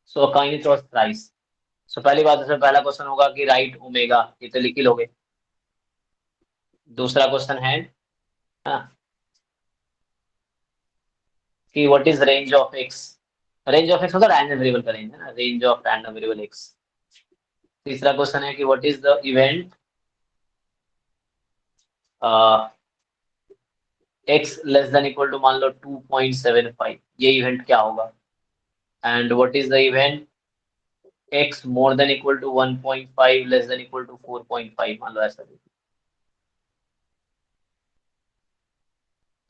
So a coin is tossed thrice. So पहली बात, जैसे पहला क्वेश्चन होगा कि राइट ओमेगा, ये तो लिख ही लोगे। दूसरा क्वेश्चन है हाँ, कि what is range of x. Range of x मतलब रैंडम वेरिएबल का रेंज है ना, range of random variable x. तीसरा क्वेश्चन है कि what is the event x less than equal to मान लो 2.75, ये इवेंट क्या होगा। And what is the event x more than equal to 1.5 less than equal to 4.5, मान लो ऐसा।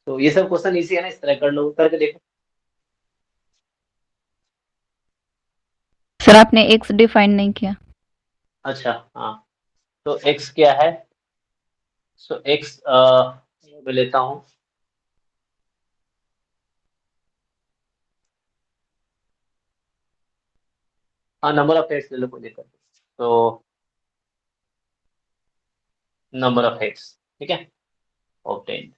तो ये सब क्वेश्चन इजी है ना, इस तरह कर लो, करके देखो। सर आपने x डिफाइन नहीं किया। अच्छा हाँ, तो x क्या है? सो x मैं लेता हूँ हाँ, नंबर ऑफ हेड्स ले लो, कोई दिक्कत नहीं। तो नंबर ऑफ हेड्स, ठीक है, ऑब्टेन्ड।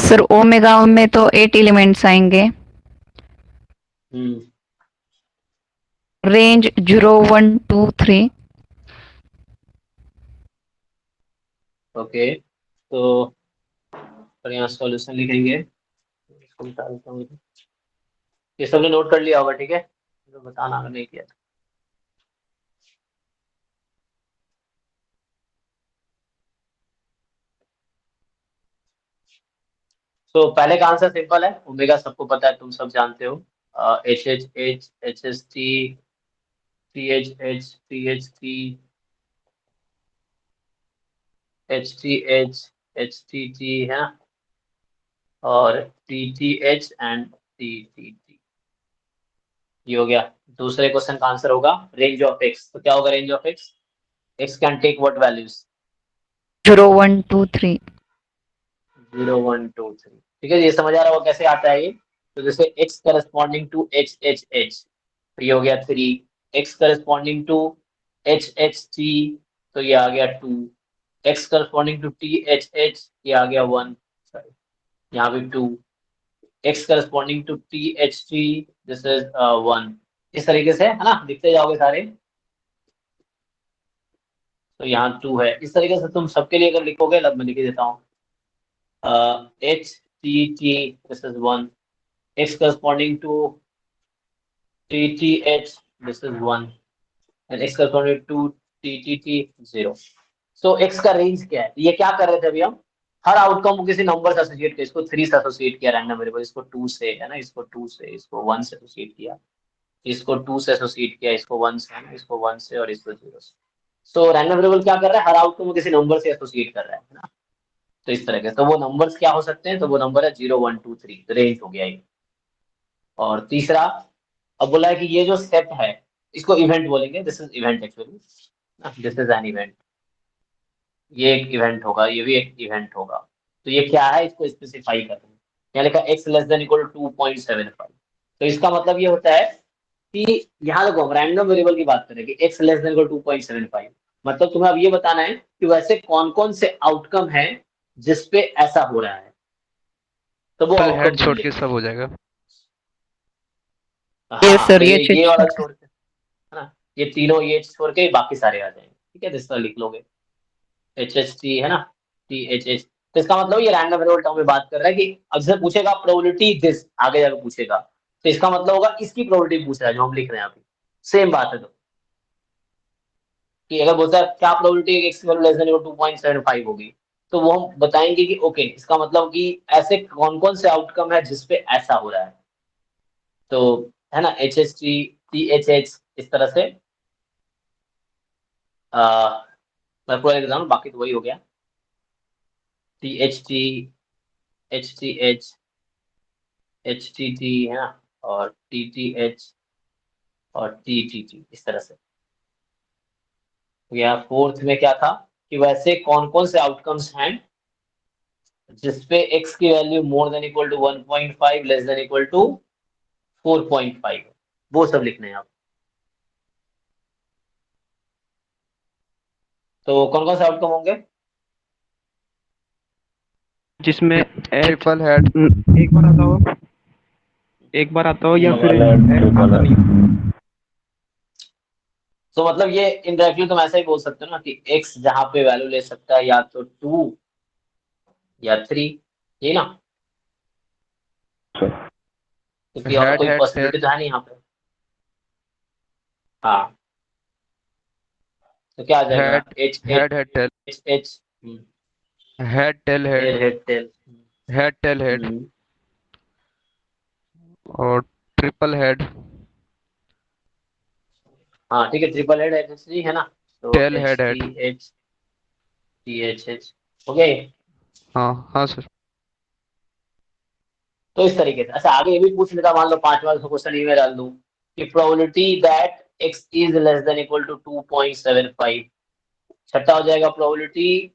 सर ओमेगा में तो 8 एलिमेंट्स आएंगे। हम्म रेंज 0 1 2 3। ओके, तो पर यहाँ सॉल्यूशन लिखेंगे, इसको बता देता हूँ। ये सबने नोट कर लिया होगा, ठीक है, तो बताना अगर नहीं किया। तो पहले का आंसर सिंपल है, ओमेगा सबको पता है, तुम सब जानते हो। H H H H S T T H H T H T H T H T T है ना, और T T H and T T T. ये हो गया। दूसरे क्वेश्चन का आंसर होगा रेंज ऑफ एक्स। तो क्या होगा range of x? X can take what values? 0 1 2 3 0 1 2 3। ठीक है, ये समझ आ रहा होगा कैसे आता है ये? तो जैसे x corresponding to H H H, तो ये हो गया 3। x corresponding to H H T, तो ये आ गया 2। x corresponding to T H H, ये आ गया 1, यहाँ भी 2। x corresponding to T H T, this is 1। इस तरीके से है ना, लिखते जाओगे सारे। तो यहाँ 2 है। इस तरीके से तुम सबके लिए अगर लिखोगे, लब मैं लिख देता हूँ, H T T, this is 1। x corresponding to TTH, this is 1, and x corresponding to TTT 0। So x का रेंज क्या है? ये क्या कर रहे थे अभी हम? हर आउटकम को किसी नंबर से एसोसिएट किया। इसको 3 से एसोसिएट किया रैंडम वेरिएबल, इसको 2 से, है ना, इसको 2 से, इसको 1 से एसोसिएट किया, इसको 2 से एसोसिएट किया, इसको 1 से, है ना, इसको 1 से, और इसको 0 से। सो रैंडम वेरिएबल क्या कर रहा है? हर आउटकम को किसी नंबर से एसोसिएट कर रहा है ना। तो इस तरह के, तो वो नंबर्स क्या हो सकते हैं? तो वो नंबर है 0 1 2 3, तो रेंज हो गया ये। और तीसरा, अब बोला है कि ये जो सेट है, इसको इवेंट बोलेंगे। This is event actually, this is an event. ये एक इवेंट होगा, ये भी एक इवेंट होगा। तो ये क्या है, इसको स्पेसिफाई कर रहे हैं। यहाँ लिखा x less than equal to 2.75। तो इसका मतलब ये होता है कि यहाँ देखो, हम रैंडम वेरिएबल की बात करें कि x लेस देन इक्वल 2.75, मतलब तुम्हें अब ये बताना है कि वैसे कौन कौन से आउटकम है जिसपे ऐसा हो रहा है। तो वो आउटकम हेड तुम छोड़ के लिखना। सब हो जाएगा। ये हाँ, सर तो ये ये चीज वाला छोड़ के, है ना, ये तीनों ये छोड़ के बाकी सारे आ जाएंगे। ठीक है, तो इस तरह लिख लोगे, एच एच टी, है ना, टी एच एच। तो इसका मतलब ये रैंडम वेरिएबल टर्म में बात कर रहा है कि अक्सर पूछेगा प्रोबेबिलिटी दिस, आगे जाकर पूछेगा, तो इसका मतलब होगा इसकी प्रोबेबिलिटी पूछ रहा है जो हम लिख रहे हैं अभी। सेम बात है। तो कि अगर बोलता है क्या प्रोबेबिलिटी है एक्स की वैल्यू लेस देन 2.75 होगी, तो वो हम बताएंगे कि ओके, इसका मतलब कि ऐसे कौन कौन से आउटकम है जिसपे ऐसा हो रहा है। तो है ना, H H T, T H H, इस तरह से। मैं पूरा लिख रहा हूँ, बाकी तो वही हो गया। T H T, H T H, H T T, है ना, और टी टी एच, और टी टी टी, इस तरह से। या फोर्थ में क्या था कि वैसे कौन कौन से आउटकम्स हैं जिसपे x की value more than equal to 1.5 less than equal to 4.5, वो सब लिखने हैं आप। तो कौन कौन से आउटकम होंगे? जिसमें एच ट्रिपल हेड। एक बार आता हो, एक बार आता हो, या फिर डबल हेड, एच ट्रिपल आता नहीं हेड। हो। तो मतलब ये इनडायरेक्टली तुम ऐसा ही बोल सकते हो ना कि x जहां पे वैल्यू ले सकता है या तो 2 या 3, ये ना, क्योंकि और हेड कोई हेड पॉसिबिलिटी टेल। तो है नहीं यहाँ पे। हाँ, तो क्या आ जाएगा? Head H H head head tell. H H, head tail head. Head head tell. Head tail head. और ट्रिपल हेड। हाँ ठीक है, ट्रिपल हेड एच एच है ना। तो tail H head head. T H, T H H, हो गया ये? हाँ हाँ सर। तो इस तरीके से। अच्छा, आगे ये भी पूछ लेता, मान लो 5वां क्वेश्चन ये में डाल दूं कि probability that x is less than equal to 2.75। छठा हो जाएगा probability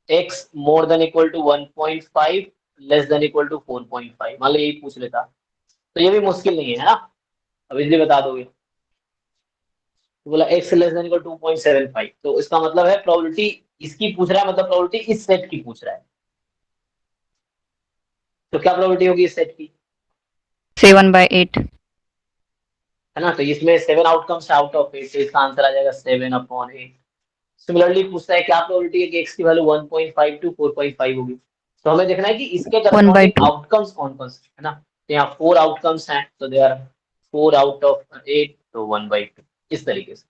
x more than equal to 1.5 less than equal to 4.5, मान लो यही पूछ लेता। तो ये भी मुश्किल नहीं है ना, अब इजली बता दोगे। तो बोला x लेस देन इक्वल 2.75, तो इसका मतलब है प्रोबेबिलिटी इसकी पूछ रहा है, मतलब प्रोबेबिलिटी इस सेट की पूछ रहा है। तो क्या प्रोबेबिलिटी होगी इस सेट की? 7/8 है ना, तो इसमें 7 आउटकम्स आउट ऑफ 8, तो इसका आंसर आ जाएगा 7/8। सिमिलरली पूछता है क्या प्रोबेबिलिटी है कि x की वैल्यू 1.5 टू 4.5 होगी। तो हमें देखना है कि इसके करस्पॉन्डिंग 1/2 आउटकम्स कौन कौन से, है ना। तो यहाँ 4 आउटकम्स हैं, तो दे आर 4 आउट ऑफ 8, तो 1/2, इस तरीके से।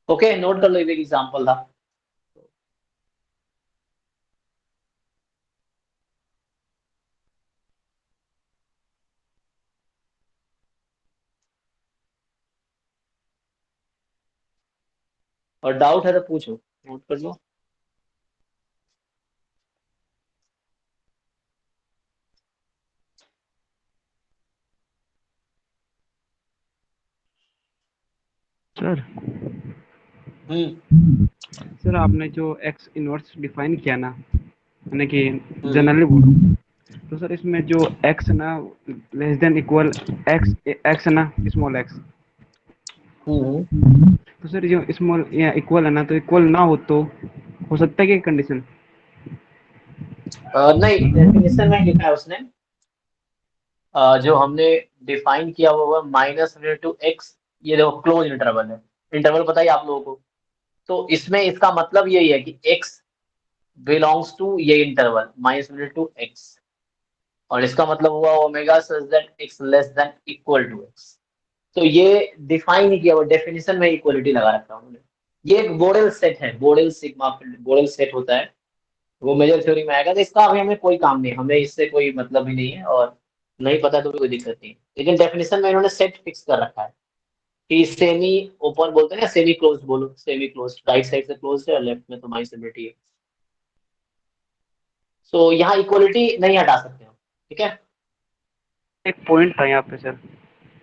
ओके, नोट कर लो, ये एक एग्जांपल था। और डाउट है तो पूछो, नोट कर लो। सर हम्म सर आपने जो एक्स इनवर्स डिफाइन किया ना, यानी कि हम्म जनरली बोलूँ, तो सर इसमें जो एक्स ना less than equal x x ना स्मॉल एक्स, हम्म तो सर जो स्मॉल या इक्वल है ना, तो इक्वल ना हो तो हो सकता है कि कंडीशन? नहीं, डेफिनेशन में लिखा है उसने। जो हमने डिफाइन किया हुआ माइनस टू एक्स, ये देखो क्लोज इंटरवल है। इंटरवल पता ही आप लोगों को। तो इसमें इसका मतलब यही है कि x बिलोंग्स टू ये इंटरवल माइनस टू x, और इसका मतलब हुआ omega such that x less than equal to x। तो ये डिफाइन नहीं किया हुआ, डेफिनेशन में इक्वलिटी लगा रखा उन्होंने। ये एक बोडेल सेट है, बोडेल सिग्मा बोडेल सेट होता है, वो मेजर थ्योरी में आएगा। तो इसका अभी हमें कोई काम नहीं, हमें इससे कोई मतलब ही नहीं है, और नहीं पता तो भी कोई दिक्कत नहीं। लेकिन डेफिनेशन में इन्होंने सेट फिक्स कर रखा है कि सेमी ओपन बोलते हैं ना, सेमी क्लोज बोलो, सेमी क्लोज राइट साइड से क्लोज है और लेफ्ट में तो माइनस इनफिनिटी है। सो यहाँ इक्वलिटी नहीं हटा सकते हम, ठीक है। एक पॉइंट था यहाँ पे सर,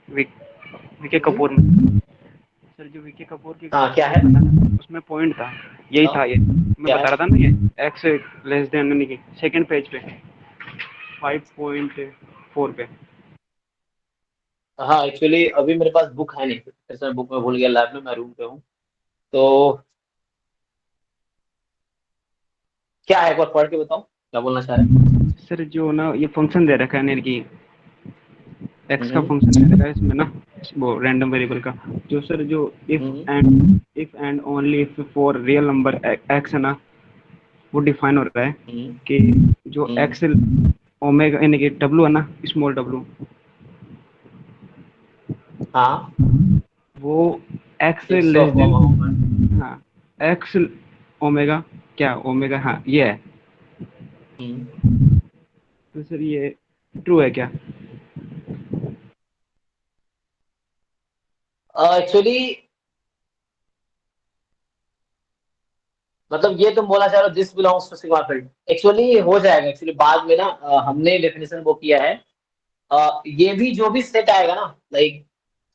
विके हम्म, कपूर में, सर जो विके कपूर की हाँ क्या है, उसमें पॉइंट था, यही हाँ था ये मैं क्या बता है। रहा था ना, ये एक्स लेस देन यानी कि सेकंड पेज पे 5.4 पे। हाँ एक्चुअली अभी मेरे पास बुक है नहीं, फिर से बुक में भूल गया, लैब में, मैं रूम पे हूँ। तो क्या है, एक बार पढ़ के बताओ क्या बोलना चाह रहे हैं। सर जो ना ये फंक्शन दे रखा है यानी कि एक्स का हम्म फंक्शन दे रखा है इसमें ना, वो रैंडम वेरिएबल का, जो सर जो hmm if and only if for real number x है ना, वो डिफाइन हो रहा है हम्म कि जो हम्म एक्स ओमेगा यानी कि डब्लू है ना, स्मॉल डब्लू, हाँ वो x x less of than, हाँ एक्स ओमेगा, क्या ओमेगा, हाँ ये है। तो सर ये ट्रू है क्या? एक्चुअली मतलब ये तुम बोलना चाह रहे हो this belongs to sigma field, actually हो जाएगा। एक्चुअली बाद में ना हमने डेफिनेशन वो किया है। ये भी जो भी सेट आएगा ना, लाइक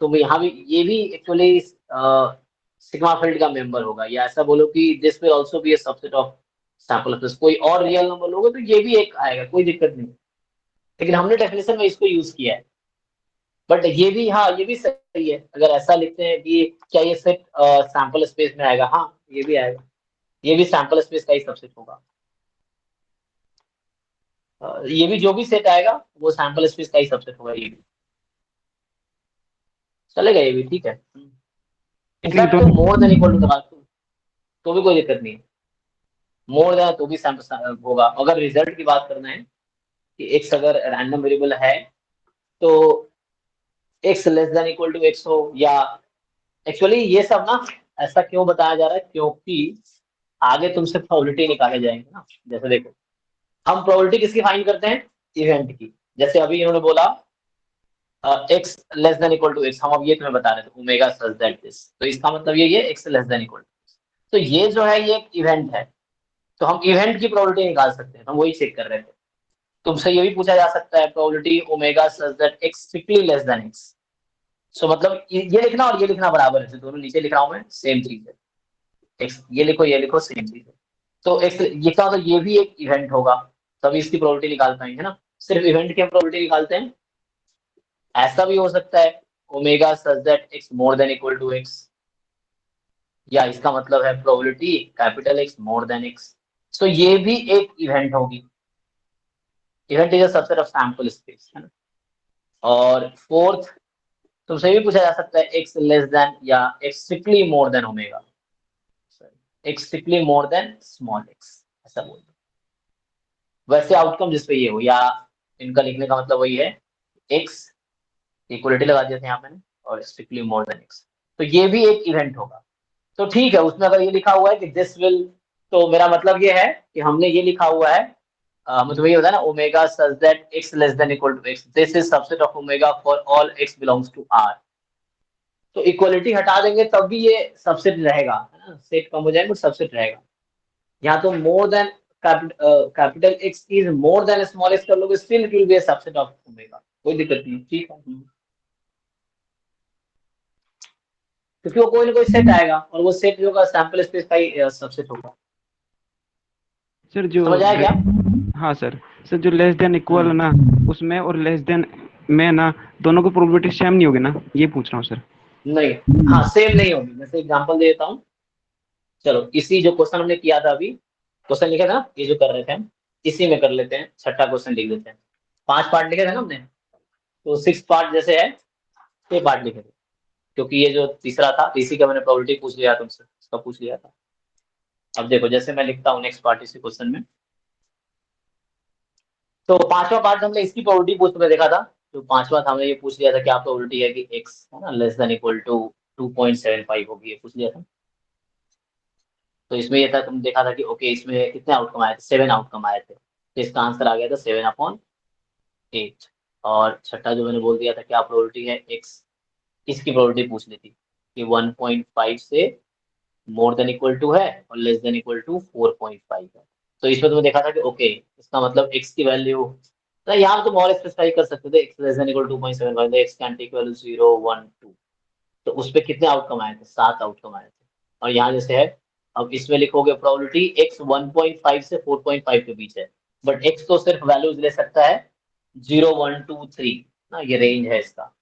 तुम यहाँ भी, ये भी एक्चुअली सिग्मा फील्ड का मेंबर होगा, या ऐसा बोलो कि this will also be a subset of sample of this. कोई और रियल नंबर लोगे तो ये भी एक आएगा, कोई दिक्कत नहीं। लेकिन हमने डेफिनेशन में इसको यूज किया है। बट ये भी, हाँ ये भी सही है, अगर ऐसा लिखते हैं कि क्या ये सेट सैंपल स्पेस में आएगा, हाँ ये भी आएगा। ये भी सैंपल स्पेस का ही सबसेट होगा। ये भी जो भी सेट आएगा वो सैंपल स्पेस का ही सबसेट होगा, ये भी चलेगा, ये भी ठीक है। लेकिन इनफैक्ट तुम दोनों, मोर देन इक्वल टू लगा तो भी कोई दिक्कत नहीं है। मोर देन तो भी सैंपल होगा। अगर रिजल्ट की बात करना है कि एक्स अगर रैंडम वेरिएबल है, तो x less than equal to x हो, या एक्चुअली ये सब ना ऐसा क्यों बताया जा रहा है, क्योंकि आगे तुमसे प्रोबेबिलिटी निकाले जाएंगे ना। जैसे देखो, हम प्रोबेबिलिटी किसकी फाइंड करते हैं, इवेंट की। जैसे अभी इन्होंने बोला x less than equal to x, हम अब ये तुम्हें बता रहे थे ओमेगा सच दैट दिस, तो इसका मतलब ये x less than equal to. तो ये जो है ये एक इवेंट है, तो हम इवेंट की प्रोबेबिलिटी निकाल सकते हैं, तो हम वही चेक कर रहे थे। तुमसे ये भी पूछा जा सकता है probability omega such that x strictly less than x. So मतलब ये लिखना और ये लिखना बराबर है, जो दोनों नीचे लिख रहा हूं मैं सेम चीज है। एक्स ये लिखो सेम चीज है। तो एक्स ये क्या होगा, ये भी एक इवेंट होगा, तभी इसकी प्रोबेबिलिटी निकाल पाएंगे ना। सिर्फ इवेंट की हम प्रोबेबिलिटी निकालते हैं। ऐसा भी हो सकता है omega such that x more than equal to x, या इसका मतलब है probability capital x more than x. So ये भी एक इवेंट होगी। Event is a subset of sample space, है ना। और फोर्थ, तुमसे भी पूछा जा सकता है एक्स लेस देन या x strictly more than omega, x strictly more than small x, ऐसा बोल दो। वैसे आउटकम जिस पे ये हो, या इनका लिखने का मतलब वही है, एक्स इक्वलिटी लगा दिया था यहाँ मैंने, और स्ट्रिक्टली मोर देन एक्स, तो ये भी एक इवेंट होगा। तो ठीक है, उसमें अगर ये लिखा हुआ है कि दिस विल, तो मेरा मतलब ये है कि हमने ये लिखा हुआ है, मतलब ये होता है ना omega such that x less than equal to x, this is subset of omega for all x belongs to R. तो इक्वलिटी हटा देंगे तब भी ये सबसेट रहेगा, है ना, सेट कम हो जाएगा सबसेट रहेगा। यहाँ तो more than capital x is more than small x कर लोगे, still it will be a subset of omega, कोई दिक्कत नहीं, ठीक है। क्योंकि वो कोई ना कोई सेट आएगा और वो सेट जो होगा सैंपल स्पेस का ही सबसेट होगा। सर जो समझ आया क्या? हाँ सर जो लेस देन इक्वल है ना, उसमें और लेस देन में ना दोनों की प्रोबेबिलिटी सेम नहीं होगी ना, ये पूछ रहा हूँ सर। नहीं, हाँ सेम नहीं होगी। जैसे एग्जांपल देता हूँ, चलो इसी जो क्वेश्चन हमने किया था अभी, क्वेश्चन लिखे था ना ये जो कर रहे थे हम, इसी में कर लेते हैं, छठा क्वेश्चन लिख देते हैं। 5 पार्ट लिखे थे ना हमने, तो 6 पार्ट जैसे है 6 पार्ट लिखे थे, क्योंकि ये जो तीसरा था इसी का मैंने प्रोबेबिलिटी पूछ लिया तुमसे, इसका पूछ लिया था। अब देखो जैसे मैं लिखता हूँ नेक्स्ट पार्ट इसी क्वेश्चन में, तो 5वां पार्ट हमने इसकी प्रोबेबिलिटी पूछ में देखा था। तो 5वां था हमने ये पूछ लिया था क्या प्रोबेबिलिटी है कि x है ना लेस देन इक्वल टू 2.75 होगी, ये पूछ लिया था। तो इसमें ये था, तुम देखा था कि ओके इसमें कितने आउटकम आए थे, 7 आउटकम आए थे, तो इसका आंसर आ गया था 7/8। और छठा जो मैंने बोल दिया था क्या प्रोबेबिलिटी है x, इसकी प्रोबेबिलिटी पूछ ली थी कि 1.5 से मोर देन इक्वल टू है और लेस देन इक्वल टू 4.5 है। तो इसमें तुमने देखा था कि ओके इसका मतलब x की वैल्यू, तो यहाँ तुम और स्पेसिफाई कर सकते थे x less than equal 2.75, x can take value 0 1 2। तो उस पे कितने आउटकम आए थे, 7 आउटकम आए थे। और यहाँ जैसे है, अब इसमें लिखोगे प्रोबेबिलिटी x 1.5 से 4.5 के बीच है, बट x तो सिर्फ वैल्यूज ले सकता है 0 1 2 3 ना, ये रेंज है इसका।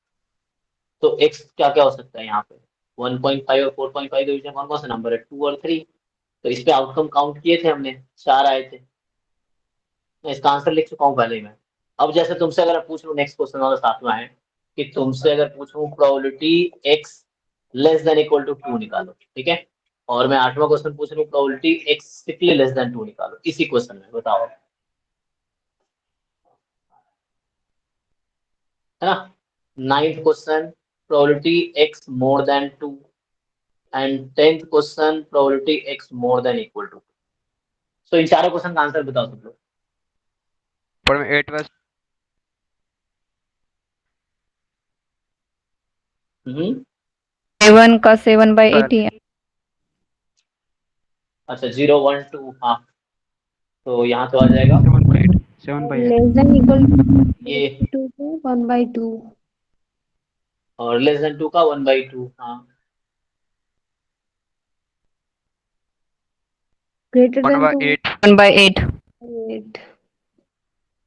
तो x क्या क्या हो सकता है यहाँ पे, 1.5 और 4.5 के बीच में कौन कौन सा नंबर है, 2 और 3। तो इस पे आउटकम काउंट किए थे हमने, 4 आए थे। मैं इसका आंसर लिख चुका हूँ पहले ही मैं। अब जैसे तुमसे अगर पूछ लूँ नेक्स्ट क्वेश्चन वाला 7वां है, कि तुमसे अगर पूछूं probability x less than equal to 2 निकालो, ठीक है। और मैं 8वां क्वेश्चन पूछ रहा हूँ probability x strictly less than 2 निकालो, इसी क्वेश्चन में बताओ, है ना। 9th question probability x more than 2 and 10th question probability x more than equal to. So इन चारों क्वेश्चन का आंसर बताओ सब लोग। पर 8 was हम्म, 7 का 7/8 ही है। अच्छा 0 1 2, हाँ तो यहाँ तो आ जाएगा 7/8 7/8 लेस देन इक्वल ये, टू को 1/2, और लेस देन 2 का 1/2, हाँ ग्रेटर 1 देन by 2 8 1/8 8,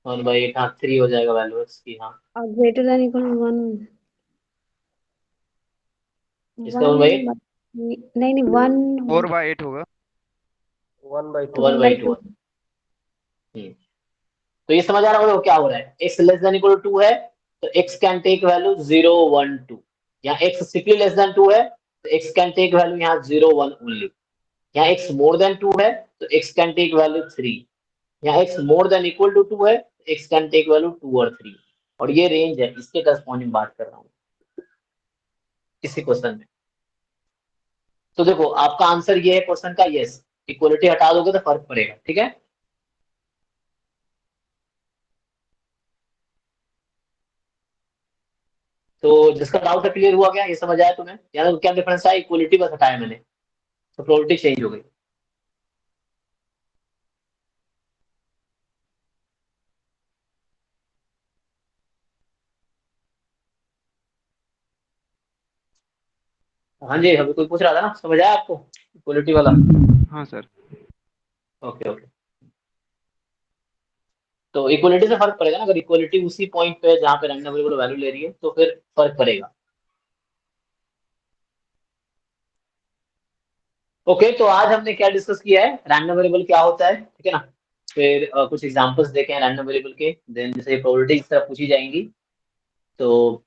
1/8, हाँ 3 हो जाएगा वैल्यू इसकी, हाँ और ग्रेटर देन इक्वल 1, इसका 1 1/8, नहीं नहीं 1 4 by 8 होगा। 1/2। 1/2 1/2। तो ये समझ आ रहा होगा क्या हो रहा है, x less than equal to 2 है तो x कैन टेक वैल्यू 0 1 2, यहाँ x स्ट्रिक्टली लेस देन 2 है तो x कैन टेक वैल्यू यहाँ 0 1 ओनली। यहाँ x मोर देन 2 है तो x कैन टेक वैल्यू 3। यहाँ x more than equal to 2 है तो x कैन टेक वैल्यू 2 और 3। और ये रेंज है, इसके करस्पॉन्डिंग बात कर रहा हूँ इसी क्वेश्चन में। तो देखो आपका आंसर ये है क्वेश्चन का, यस। इक्वलिटी हटा दोगे तो फर्क पड़ेगा, ठीक है। तो जिसका डाउट है क्लियर हुआ क्या, ये समझ आया तुम्हें, यानी क्या डिफरेंस है, इक्वलिटी बस हटाया मैंने तो प्रोबेबिलिटी चेंज हो गई। हाँ जी, अभी कोई पूछ रहा था ना, समझ आया आपको इक्वलिटी वाला? हाँ सर। Okay okay. तो इक्वलिटी से फर्क पड़ेगा ना, अगर इक्वलिटी उसी पॉइंट पे है जहाँ पे रैंडम वेरिएबल वैल्यू ले रही है तो फिर फर्क पड़ेगा। ओके, तो आज हमने क्या डिस्कस किया है, रैंडम वेरिएबल क्या होता है, ठीक है ना। फिर कुछ एग्जांपल्स देखे हैं रैंडम वेरिएबल के, देन जैसे प्रोबेबिलिटी इस तरह पूछी जाएंगी, तो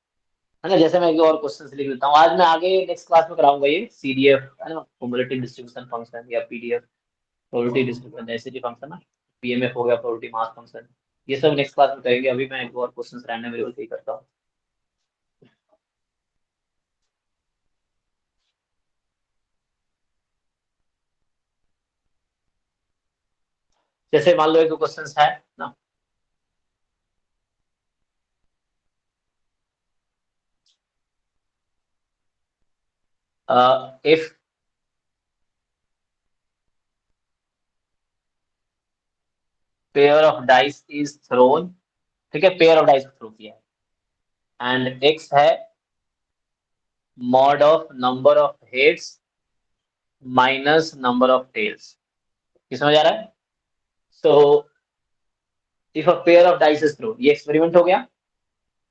है ना। जैसे मैं एक और क्वेश्चन लिख लेता हूँ, आज मैं आगे नेक्स्ट क्लास में कराऊंगा ये CDF है ना, क्युमुलेटिव डिस्ट्रीब्यूशन फंक्शन, या PDF probability distribution density function ना, PMF हो गया प्रोबेबिलिटी मास फंक्शन, ये सब नेक्स्ट क्लास में करेंगे। अभी मैं एक और क्वेश्चन रैंडम वेरिएबल से ही करता हूँ। जैसे मान लो एक क्वेश्चन है ना, if pair of dice is throne, ठीक है, पेयर ऑफ डाइस थ्रो किया है एंड x है mod of number of heads minus number of tails. किस समझ आ रहा है? So if a pair of dice is thrown, ये एक्सपेरिमेंट हो गया,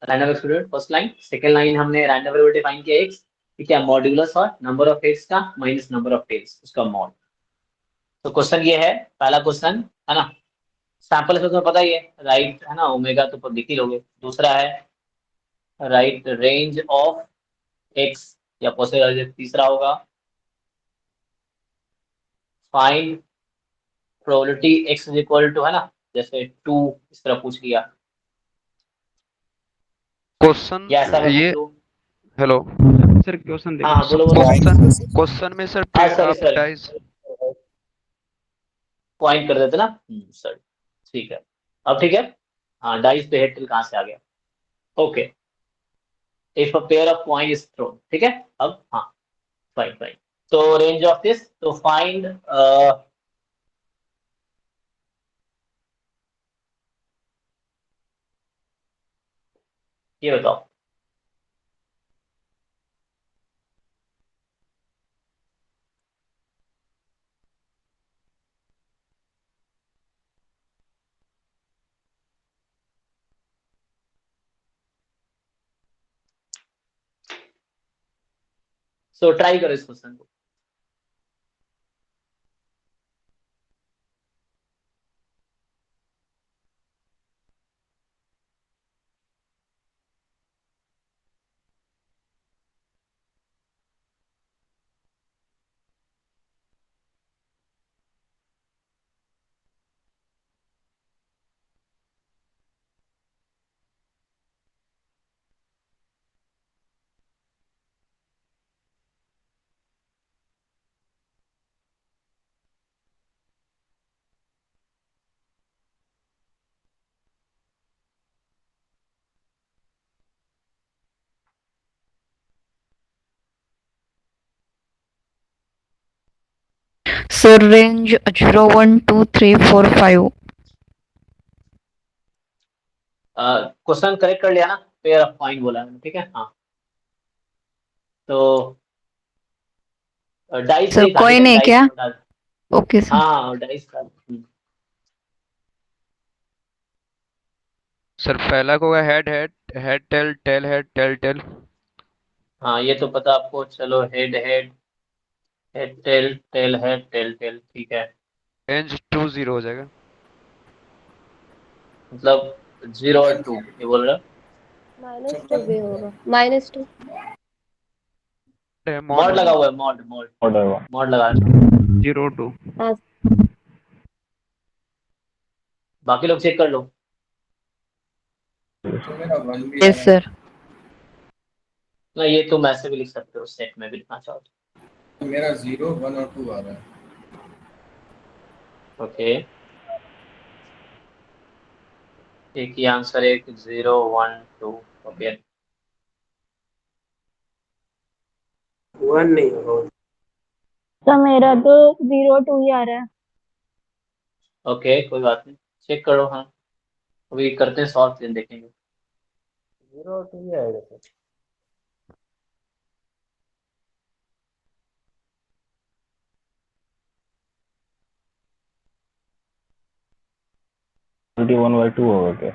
random experiment first line. Second line हमने रैंडम वेरिएबल डिफाइन किया x, ठीक है, मॉड्यूलस और नंबर ऑफ हेड्स का माइनस नंबर ऑफ टेल्स, उसका मॉड. तो क्वेश्चन ये है, पहला क्वेश्चन है ना, सैंपल इसमें तुम्हें पता ही है, राइट है ना, ओमेगा तो लिख ही लोगे. दूसरा है राइट रेंज ऑफ एक्स, या पॉसिबल तीसरा होगा find probability x is equal to, है ना, जैसे 2 इस तरह पूछ लिया, क्वेश्चन या ऐसा मैं ये पूछ लूं. हेलो सर क्वेश्चन देखो. हाँ बोलो बोलो. क्वेश्चन में सर हाँ pair of sorry dice point कर देते ना. सर ठीक है, अब ठीक है. हाँ डाइस पे हेड टिल कहाँ से आ गया. Okay, if a pair of coin is throne, ठीक है. अब हाँ फाइन फाइन. तो रेंज ऑफ दिस, तो फाइंड ये बताओ. सो ट्राई करो इस क्वेश्चन को. Sir range 0 1 2 3 4 5. क्वेश्चन करेक्ट कर लिया ना, पेयर ऑफ कॉइन बोला है, ठीक है. हाँ तो डाइस सर नहीं था, ठीक कोई है, नहीं डाइस क्या? को डाल. Okay sir. हाँ डाइस का. सर पहला को होगा head head head tail tail head tail tail. हाँ ये तो पता आपको. चलो head head head tail tail head tail tail, ठीक है. रेंज 2 0 हो जाएगा. मतलब 0 और 2 ये बोल रहा. -2 भी होगा, -2. मॉड लगा हुआ है, मॉड मॉड Whatever. मॉड लगा है. 0 2. हाँ बाकी लोग चेक कर लो. Yes sir. ना ये तुम ऐसे भी लिख सकते हो, सेट में भी लिखना चाहो तो. मेरा 0 1 और 2 आ रहा है. ओके, एक ही आंसर है, 0 1 2. ओके, 1 नहीं होगा. तो मेरा तो 0 2 ही आ रहा है. ओके कोई बात नहीं, चेक करो. हाँ अभी करते हैं सॉल्व, फिर देखेंगे. 0 और 2 ही आएगा सर. One by 2 होगा क्या?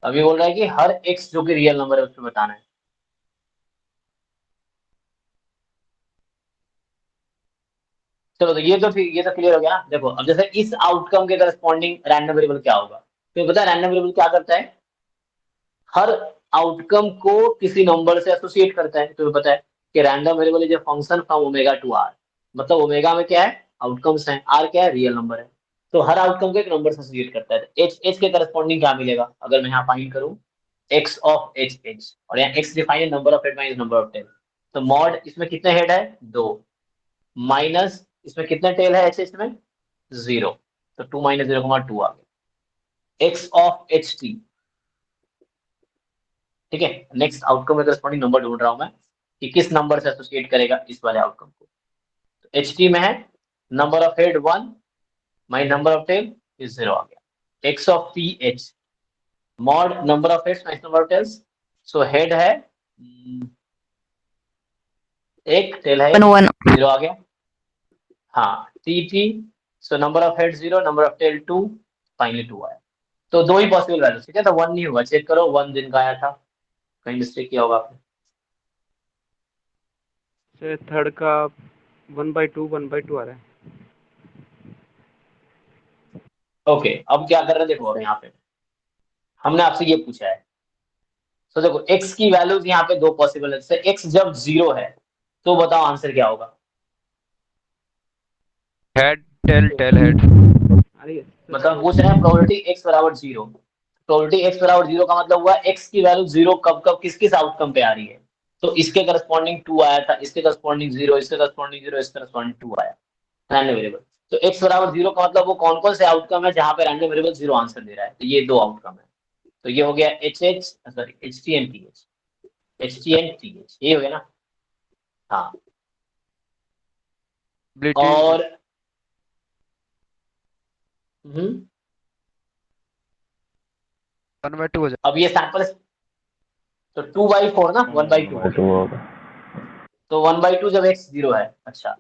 अभी बोल रहा है कि हर x जो कि रियल नंबर है उसको बताना है. चलो तो ये तो ठीक, ये तो क्लियर हो गया ना. देखो अब जैसे इस आउटकम के करस्पॉन्डिंग रैंडम वेरिएबल क्या होगा, तो पता है रैंडम वेरिएबल क्या करता है, हर आउटकम को किसी नंबर से एसोसिएट करता है. तुम्हें पता है कि random variable is a function from omega to R. मतलब ओमेगा में क्या है, आउटकम्स हैं, आर क्या है, रियल नंबर है. तो हर आउटकम को एक नंबर से एसोसिएट करता है. एच एच के करस्पॉन्डिंग क्या मिलेगा, अगर मैं यहाँ फाइंड करूं एक्स ऑफ एच एच, और यहाँ X define number of head minus number of tail. तो मॉड इसमें कितने हेड है, 2, माइनस इसमें कितने टेल है एच एच में, 0. तो 2 माइनस 0,2 आ गया. एक्स ऑफ एच टी, ठीक है. नेक्स्ट आउटकम में करस्पॉन्डिंग नंबर ढूंढ रहा हूं मैं कि किस नंबर से एसोसिएट करेगा इस वाले आउटकम को. तो एच टी में है number of head 1, my number of tail is 0 आ गया. X of P H, mod number of heads minus number of tails so head है एक, टेल है 1 जीरो आ गया। हाँ T so number of head 0, number of tail 2, finally 2 आया। तो दो ही पॉसिबल वैल्यू, ठीक है। तो 1 नहीं हुआ, चेक करो 1 दिन का आया था, कहीं मिस्टेक किया होगा आपने। सर थर्ड का 1/2 आ रहा है। ओके, अब क्या कर रहे हैं देखो, अब सर यहाँ पे हमने आपसे ये पूछा है। तो देखो x की वैल्यूज यहाँ पे दो पॉसिबल है। जैसे x जब 0 है तो बताओ आंसर क्या होगा। Head tail tail head. अरे सर मतलब पूछ रहे हैं प्रोबेबिलिटी x बराबर 0। प्रोबेबिलिटी x बराबर 0 का मतलब हुआ x की वैल्यू 0 कब कब किस किस आउटकम पे आ रही है। तो इसके करस्पॉन्डिंग 2 आया था, इसके करस्पॉन्डिंग 0, इसके करस्पॉन्डिंग 0, इसके करस्पॉन्डिंग 2 आया रैंडम वेरिएबल। तो x बराबर 0 का मतलब वो कौन कौन से आउटकम है जहां पे रैंडम वेरिएबल 0 आंसर दे रहा है। तो ये दो आउटकम है। तो ये हो गया H T and T H, ये हो गया ना। हाँ प्रोबेबिलिटी और हम्म, 1/2 हो जाए। अब ये सैंपल, तो 2/4 ना, 1/2 हो 2 गया। होगा। तो 1/2 जब x 0 है। अच्छा,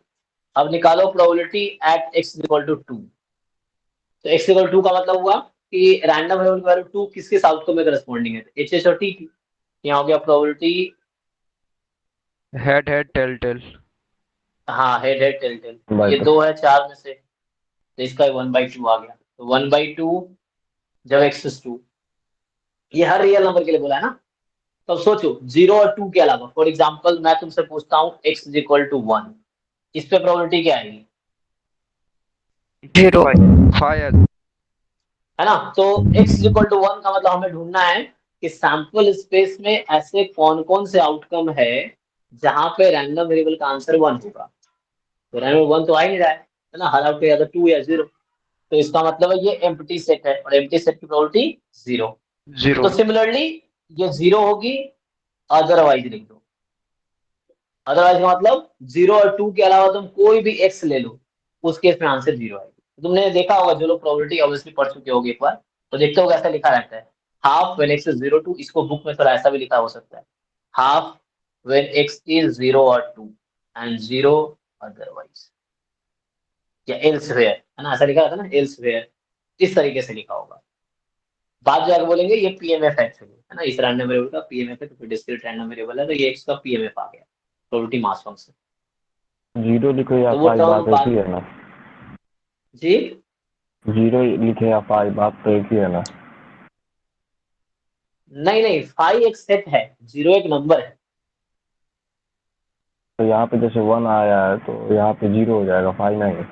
अब निकालो probability at x equal to 2। तो x इक्वल 2 का मतलब हुआ कि रैंडम वेरिएबल की वैल्यू 2 किस किस आउटकम में करस्पॉन्डिंग है, एच एच और टी की। यहाँ हो गया probability, head head tail tail. हाँ head head tail tail, by ये 2 दो है 4 में से, तो इसका 1/2 आ गया। तो 1/2 जब x इज 2, ये हर रियल नंबर के लिए बोला है ना। तो अब सोचो 0 और 2 के अलावा, फॉर एग्जाम्पल मैं तुमसे पूछता हूँ x इज इक्वल टू 1, इस पे प्रोबेबिलिटी क्या आएगी। 0 5 है ना। तो x इज इक्वल टू 1 का मतलब हमें ढूंढना है कि सैंपल स्पेस में ऐसे कौन कौन से आउटकम है जहां पे रैंडम वेरिएबल का आंसर 1 होगा। तो रैंडम 1 तो आ ही नहीं रहा है ना, हर आउट या तो 2 या 0। तो इसका मतलब है ये एम्प्टी सेट है, और एम्प्टी सेट की प्रोबेबिलिटी 0। 0। तो सिमिलरली ये 0 होगी, अदरवाइज लिख दो। अदरवाइज का मतलब 0 और 2 के अलावा तुम कोई भी x ले लो, उस केस में आंसर 0 आएगी। तुमने देखा होगा, जो लोग प्रोबेबिलिटी ऑब्वियसली पढ़ चुके होगे एक बार, तो देखते हो ऐसा लिखा रहता है, हाफ व्हेन x इज 0 2। इसको बुक में थोड़ा ऐसा भी लिखा हो सकता है, हाफ व्हेन x इज 0 और 2 एंड 0 अदरवाइज, या एल्सवेयर, है ना, ऐसा लिखा रहता है ना, एल्सवेयर। इस तरीके से लिखा होगा। बाद जाकर बोलेंगे ये पीएमएफ है ना, इस रैंडम वेरिएबल का पीएमएफ है, तो फिर डिस्क्रीट रैंडम वेरिएबल है, तो ये x का पीएमएफ आ गया, प्रोबेबिलिटी मास फंक्शन। 0 लिखो या तो वो 5 टर्म बात एक ही बाद, है ना। जी 0 लिखे या 5 बात तो एक ही है ना। नहीं नहीं, 5 एक सेट है, 0 एक नंबर है। तो यहाँ पे जैसे 1 आया है तो यहाँ पे 0 हो जाएगा, 5 नहीं।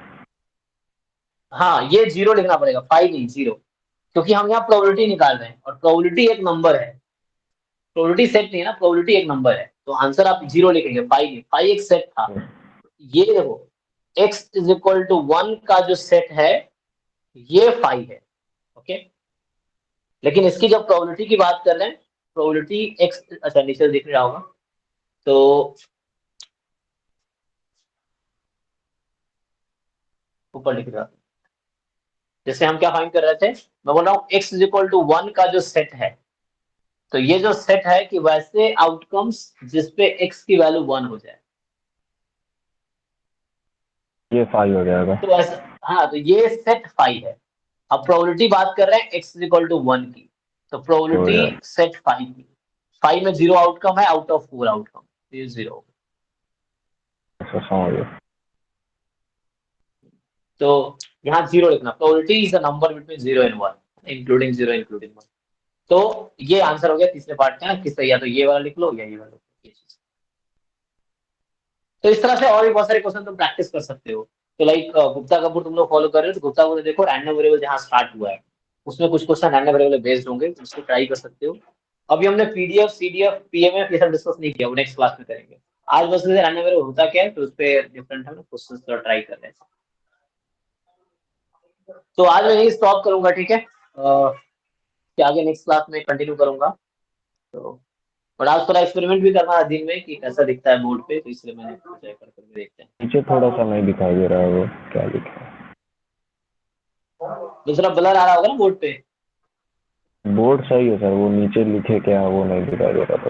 हाँ ये 0 लिखना पड़ेगा, 5 नहीं 0, क्योंकि हम यहाँ प्रोबेबिलिटी निकाल रहे हैं और प्रोबेबिलिटी एक नंबर है। प्रोबेबिलिटी सेट नहीं है ना, प्रोबेबिलिटी एक नंबर है, तो आंसर आप 0 लिखेंगे, 5 नहीं, 5 एक सेट था। ये देखो x इज इक्वल टू 1 का जो सेट है ये 5 है, ओके। लेकिन इसकी जब प्रोबेबिलिटी की बात कर रहे हैं, प्रोबेबिलिटी x, अच्छा नीचे दिख रहा होगा, तो ऊपर लिख रहा है। जैसे हम क्या फाइंड कर रहे थे, मैं बोल रहा हूँ x इज इक्वल टू 1 का जो सेट है, तो ये जो सेट है कि वैसे आउटकम्स जिसपे x की वैल्यू 1 हो जाए, ये 5 हो जाएगा। तो ऐसा, हाँ तो ये सेट 5 है। अब प्रोबेबिलिटी बात कर रहे हैं x इज इक्वल टू 1 की, तो हो प्रोबेबिलिटी जाएगा। सेट 5 की, 5 में 0 आउटकम है आउट ऑफ 4 आउटकम, तो ये 0। ऐसा समझ गया। तो यहाँ 0 लिखना, probability is a number between 0 and 1 including 0 including 1। तो ये आंसर हो गया तीसरे पार्ट का, किस, या तो ये वाला लिख लो या ये वाला लिख लो, ये चीज। तो इस तरह से और भी बहुत सारे क्वेश्चन तुम प्रैक्टिस कर सकते हो। तो लाइक गुप्ता कपूर तुम लोग फॉलो कर रहे हो, तो गुप्ता कपूर देखो रैंडम वेरिएबल जहाँ स्टार्ट हुआ है उसमें कुछ क्वेश्चन रैंडम वेरिएबल बेस्ड होंगे, उसको ट्राई कर सकते हो। अभी हमने पीडीएफ सीडीएफ पीएमएफ ये सब डिस्कस नहीं किया, वो नेक्स्ट क्लास में करेंगे। आज बस रैंडम वेरिएबल होता क्या है, तो उस पर डिफरेंट हम क्वेश्चन थोड़ा ट्राई कर रहे हैं। तो आज मैं यही स्टॉप करूंगा, ठीक है, कि आगे नेक्स्ट क्लास में कंटिन्यू करूंगा। तो और आज थोड़ा एक्सपेरिमेंट भी करना है दिन में कि कैसा दिखता है बोर्ड पे, तो इसलिए मैंने सोचा कर करके देखते हैं। नीचे थोड़ा सा नहीं दिखाई दे रहा है, वो क्या लिखा है। दूसरा ब्लर आ रहा होगा ना बोर्ड पे। बोर्ड सही है सर, वो नीचे लिखे क्या वो नहीं दिखाई दे रहा था।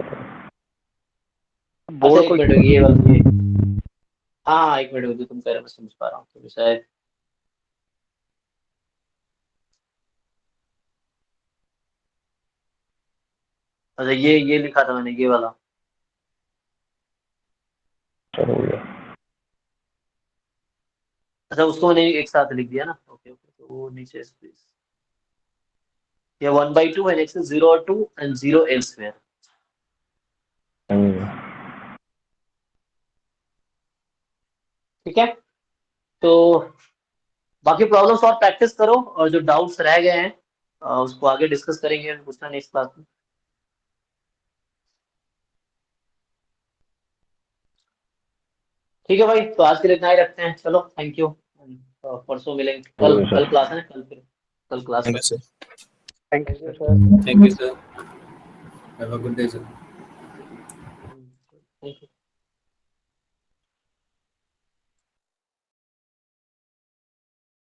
अच्छा बोर्ड एक को मिनट ये वाला ये हाँ एक मिनट जो तुम कह रहे हो मैं समझ पा रहा हूँ तो शायद अच्छा ये लिखा था मैंने ये वाला सर हो गया। अच्छा उसको मैंने एक साथ लिख दिया ना ओके ओके तो वो नीचे स्पेस ये 1/2 and x is 0 or 2 and 0 elsewhere ठीक है तो बाकी प्रॉब्लम्स और प्रैक्टिस करो और जो डाउट्स रह गए हैं उसको आगे डिस्कस करेंगे पूछना नेक्स्ट क्लास में ठीक है भाई तो आज के लिए इतना ही रखते हैं चलो थैंक यू परसों मिलेंगे कल क्लास है ना कल class thank you sir. Thank you sir. Thank you sir. Have a good day sir. Thank you